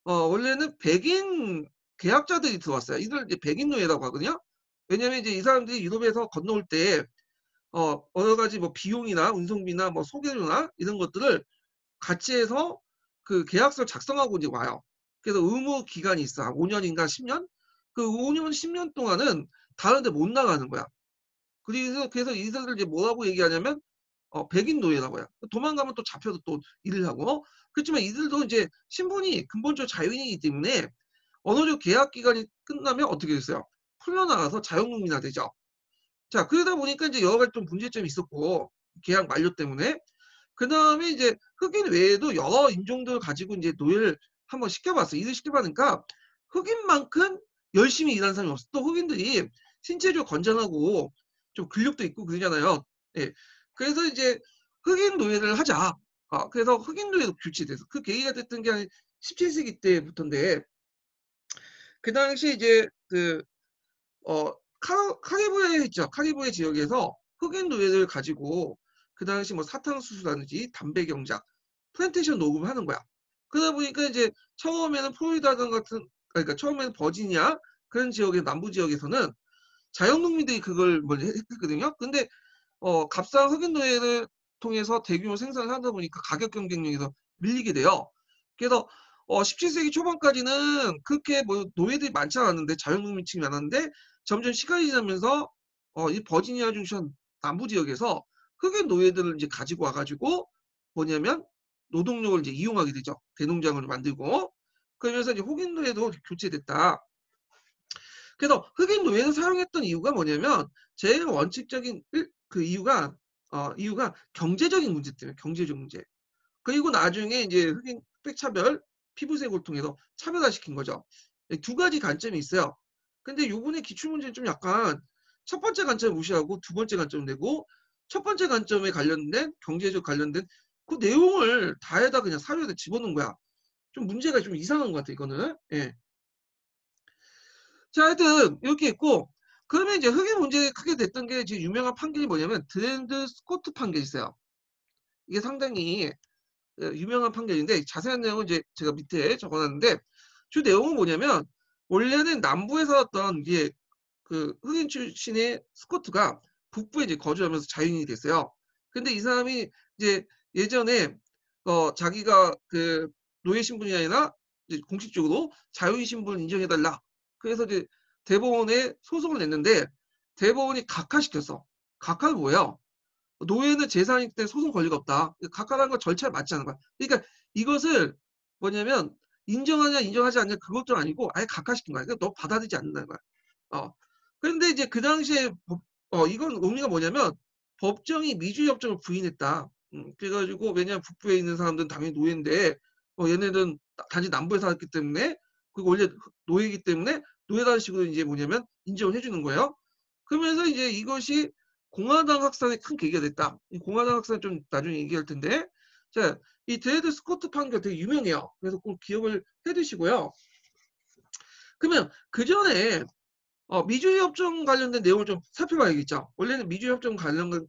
원래는 백인 계약자들이 들어왔어요. 이들 이제 백인 노예라고 하거든요. 왜냐면 이제 이 사람들이 유럽에서 건너올 때 여러 가지 뭐 비용이나 운송비나 뭐 소개료나 이런 것들을 같이 해서 그 계약서를 작성하고 이제 와요. 그래서 의무 기간이 있어. 5년인가 10년? 그 5년, 10년 동안은 다른 데 못 나가는 거야. 그래서 이들을 이제 뭐라고 얘기하냐면 백인 노예라고 해요. 도망가면 또 잡혀도 또 일을 하고. 그렇지만 이들도 이제 신분이 근본적으로 자유인이기 때문에 어느 정도 계약 기간이 끝나면 어떻게 됐어요? 풀려나가서 자유농민화 되죠. 자, 그러다 보니까 이제 여러 가지 좀 문제점이 있었고, 계약 만료 때문에. 그 다음에 이제 흑인 외에도 여러 인종들을 가지고 이제 노예를 한번 시켜봤어. 일을 시켜봤으니까 흑인만큼 열심히 일하는 사람이 없어. 또 흑인들이 신체적으로 건장하고 좀 근력도 있고 그러잖아요. 예. 그래서 이제 흑인 노예를 하자. 그래서 흑인 노예도 규칙돼서 그 계기가 됐던 게 한 17세기 때부터인데 그 당시 이제 카리브해 있죠. 카리브해 지역에서 흑인 노예를 가지고 그 당시 뭐 사탕수수라든지 담배 경작, 플랜테이션 녹음을 하는 거야. 그러다 보니까 이제 처음에는 플로리다 같은 그러니까 처음에는 버지니아 그런 지역의 남부 지역에서는 자영농민들이 그걸 먼저 했거든요. 근데 값싼 흑인 노예를 통해서 대규모 생산을 하다 보니까 가격 경쟁력에서 밀리게 돼요. 그래서 17세기 초반까지는 그렇게 뭐 노예들이 많지 않았는데 자영농민층이 많았는데 점점 시간이 지나면서 이 버지니아 중션 남부 지역에서 흑인 노예들을 이제 가지고 와 가지고 뭐냐면 노동력을 이제 이용하게 되죠. 대농장을 만들고. 그러면서 이제 흑인 노예도 교체됐다. 그래서 흑인 노예를 사용했던 이유가 뭐냐면 제일 원칙적인 그 이유가 경제적인 문제 때문에 경제적 문제. 그리고 나중에 이제 흑인 흑백 차별, 피부색을 통해서 차별화시킨 거죠. 두 가지 관점이 있어요. 근데 요번에 기출문제는 좀 약간 첫 번째 관점을 무시하고 두 번째 관점을 내고 첫 번째 관점에 관련된 경제적 관련된 그 내용을 다에다 그냥 사료에다 집어넣은 거야. 좀 문제가 좀 이상한 것 같아 이거는. 예. 자, 하여튼 이렇게 있고 그러면 이제 흑인 문제가 크게 됐던 게 지금 유명한 판결이 뭐냐면 드랜드 스코트 판결이 있어요. 이게 상당히 유명한 판결인데 자세한 내용은 이제 제가 밑에 적어놨는데 주 내용은 뭐냐면 원래는 남부에 살았던 이제 그 흑인 출신의 스코트가 북부에 이제 거주하면서 자유인이 됐어요. 근데 이 사람이 이제 예전에 자기가 그 노예 신분이 아니라 이제 공식적으로 자유인 신분을 인정해달라. 그래서 이제 대법원에 소송을 냈는데 대법원이 각하시켰어. 각하는 뭐예요? 노예는 재산이기 때문에 소송 권리가 없다. 각하라는 건 절차에 맞지 않은 거야. 그러니까 이것을 뭐냐면 인정하냐 인정하지 않냐 그것도 아니고 아예 각하시킨 거야. 그러니까 너 받아들이지 않는다는 거야. 그런데 이제 그 당시에 이건 의미가 뭐냐면 법정이 미주의 협정을 부인했다. 그래가지고 왜냐하면 북부에 있는 사람들은 당연히 노예인데 얘네들은 단지 남부에 살았기 때문에 그리고 원래 노예이기 때문에 노예라는 식으로 이제 뭐냐면 인정을 해주는 거예요. 그러면서 이제 이것이 공화당 확산에 큰 계기가 됐다. 이 공화당 확산 좀 나중에 얘기할 텐데 자, 이 드레드 스코트 판결 되게 유명해요. 그래서 꼭 기억을 해두시고요. 그러면 그 전에 미주의 협정 관련된 내용을 좀 살펴봐야겠죠. 원래는 미주의 협정 관련된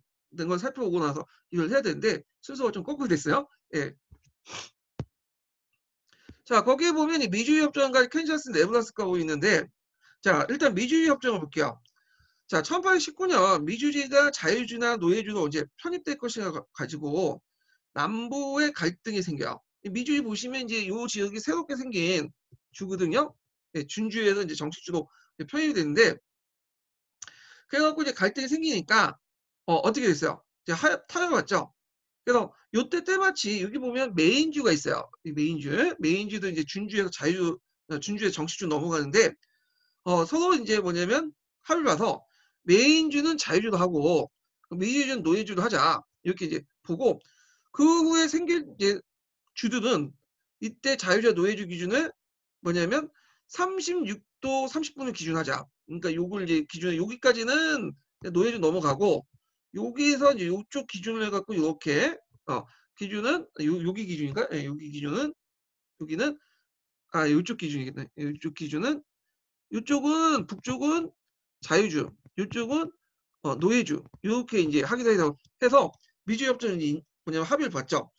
걸 살펴보고 나서 이걸 해야 되는데 순서가 좀 거꾸로 됐어요. 예. 자, 거기에 보면 이 미주의 협정과 캔자스 네브라스카가 있는데 자, 일단 미주의 협정을 볼게요. 자, 1819년 미주리가 자유주나 노예주로 언제 편입될 것인가 가지고 남부의 갈등이 생겨요. 미주리 보시면 이제 이 지역이 새롭게 생긴 주거든요. 네, 준주에서 이제 정식주로 편입이 되는데 그래갖고 이제 갈등이 생기니까 어떻게 됐어요? 이제 타협을 왔죠. 그래서 요때 때마치 여기 보면 메인주가 있어요. 이 메인주도 이제 준주에서 준주에서 정식주 넘어가는데 서로 이제 뭐냐면 합의를 봐서 메인주는 자유주도 하고 미주주는 노예주도 하자 이렇게 이제 보고 그 후에 생길 이제 주들은 이때 자유주와 노예주 기준을 뭐냐면 36도 30분을 기준하자. 그러니까 요걸 이제 기준에 여기까지는 노예주 넘어가고 여기서 이제 요쪽 기준을 해갖고 이렇게 기준은 여기 기준인가? 네, 여기 기준은 여기는 요쪽 기준이겠네. 요쪽 기준은 이쪽은 북쪽은 자유주, 이쪽은 노예주 이렇게 이제 하기로 해서 미주협정이 뭐냐면 합의를 봤죠.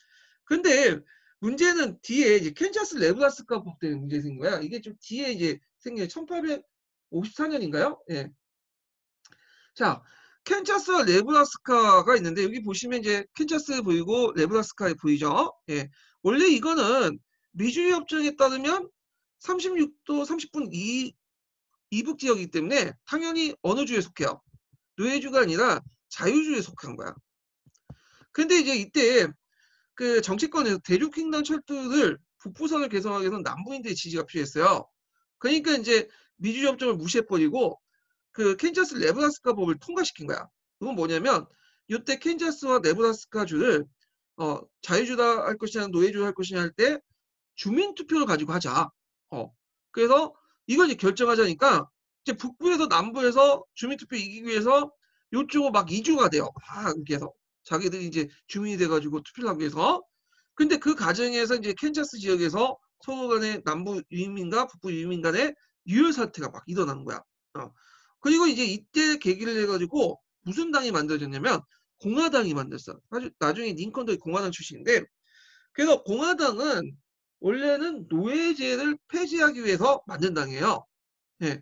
근데 문제는 뒤에 이제 캔자스 네브라스카 법 때문에 문제 생긴 거야. 이게 좀 뒤에 이제 생긴 1854년인가요? 예. 자, 캔자스와 네브라스카가 있는데 여기 보시면 이제 캔자스 보이고 네브라스카 보이죠? 예. 원래 이거는 미주의 협정에 따르면 36도 30분 이북 지역이기 때문에 당연히 어느 주에 속해요? 노예주가 아니라 자유주에 속한 거야. 근데 이제 이때 그 정치권에서 대륙횡단 철도를 북부선을 개성하기 위해서는 남부인들의 지지가 필요했어요. 그러니까 이제 미주협정을 무시해버리고 그 캔자스 네브라스카 법을 통과시킨 거야. 그건 뭐냐면 이때 캔자스와 네브라스카 주를 자유주다 할 것이냐 노예주다 할 것이냐 할 때 주민투표를 가지고 하자. 그래서 이걸 이제 결정하자니까 이제 북부에서 남부에서 주민투표 이기기 위해서 이쪽으로 막 이주가 돼요. 이렇게 해서 자기들이 이제 주민이 돼가지고 투표를 하기 위해서. 근데 그 과정에서 이제 캔자스 지역에서 서로 간에 남부 유민과 북부 유민 간의 유혈 사태가 막 일어나는 거야. 그리고 이제 이때 계기를 해가지고 무슨 당이 만들어졌냐면 공화당이 만들었어. 나중에 링컨도 공화당 출신인데 그래서 공화당은 원래는 노예제를 폐지하기 위해서 만든 당이에요. 네.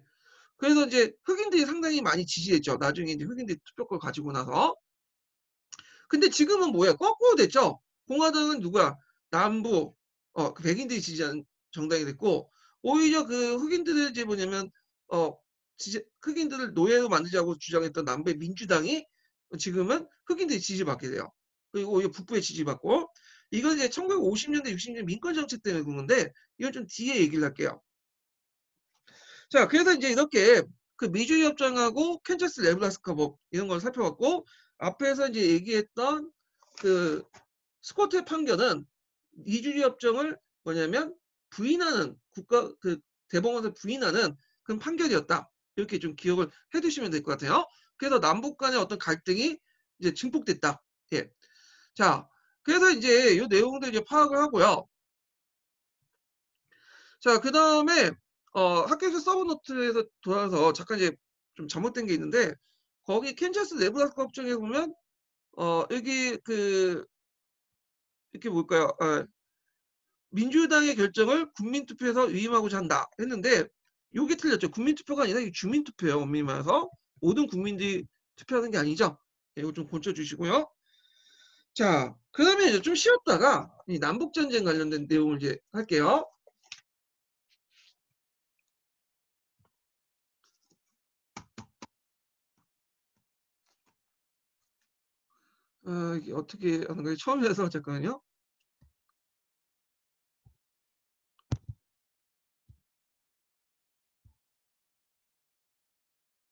그래서 이제 흑인들이 상당히 많이 지지했죠. 나중에 이제 흑인들이 투표권 가지고 나서. 근데 지금은 뭐야? 거꾸로 됐죠. 공화당은 누구야? 남부 그 백인들이 지지한 정당이 됐고 오히려 그 흑인들을 이제 뭐냐면 흑인들을 노예로 만들자고 주장했던 남부의 민주당이 지금은 흑인들이 지지받게 돼요. 그리고 오히려 북부에 지지받고 이건 이제 1950년대 60년대 민권 정책 때문에 그런 건데 이건 좀 뒤에 얘기를 할게요. 자, 그래서 이제 이렇게 그 미주리 협정하고 캔자스 네브라스카 법 이런 걸 살펴봤고 앞에서 이제 얘기했던 그 스코트의 판결은 미주리 협정을 뭐냐면 부인하는 국가 그 대법원에서 부인하는 그런 판결이었다. 이렇게 좀 기억을 해두시면 될 것 같아요. 그래서 남북 간의 어떤 갈등이 이제 증폭됐다. 예. 자, 그래서 이제 이 내용들 이제 파악을 하고요. 자, 그 다음에 학교에서 서브노트에서 돌아서 잠깐 이제 좀 잘못된 게 있는데 거기 캔자스 네브라스카 협정에 보면 여기 그 이렇게 뭘까요? 민주당의 결정을 국민투표에서 위임하고자 한다 했는데 요게 틀렸죠. 국민투표가 아니라 이게 주민투표예요. 엄밀히 말해서 모든 국민들이 투표하는 게 아니죠. 네, 이거 좀 고쳐주시고요. 자, 그 다음에 이제 좀 쉬었다가 이 남북전쟁 관련된 내용을 이제 할게요. 이게 어떻게 하는 거예요? 처음에서 잠깐만요.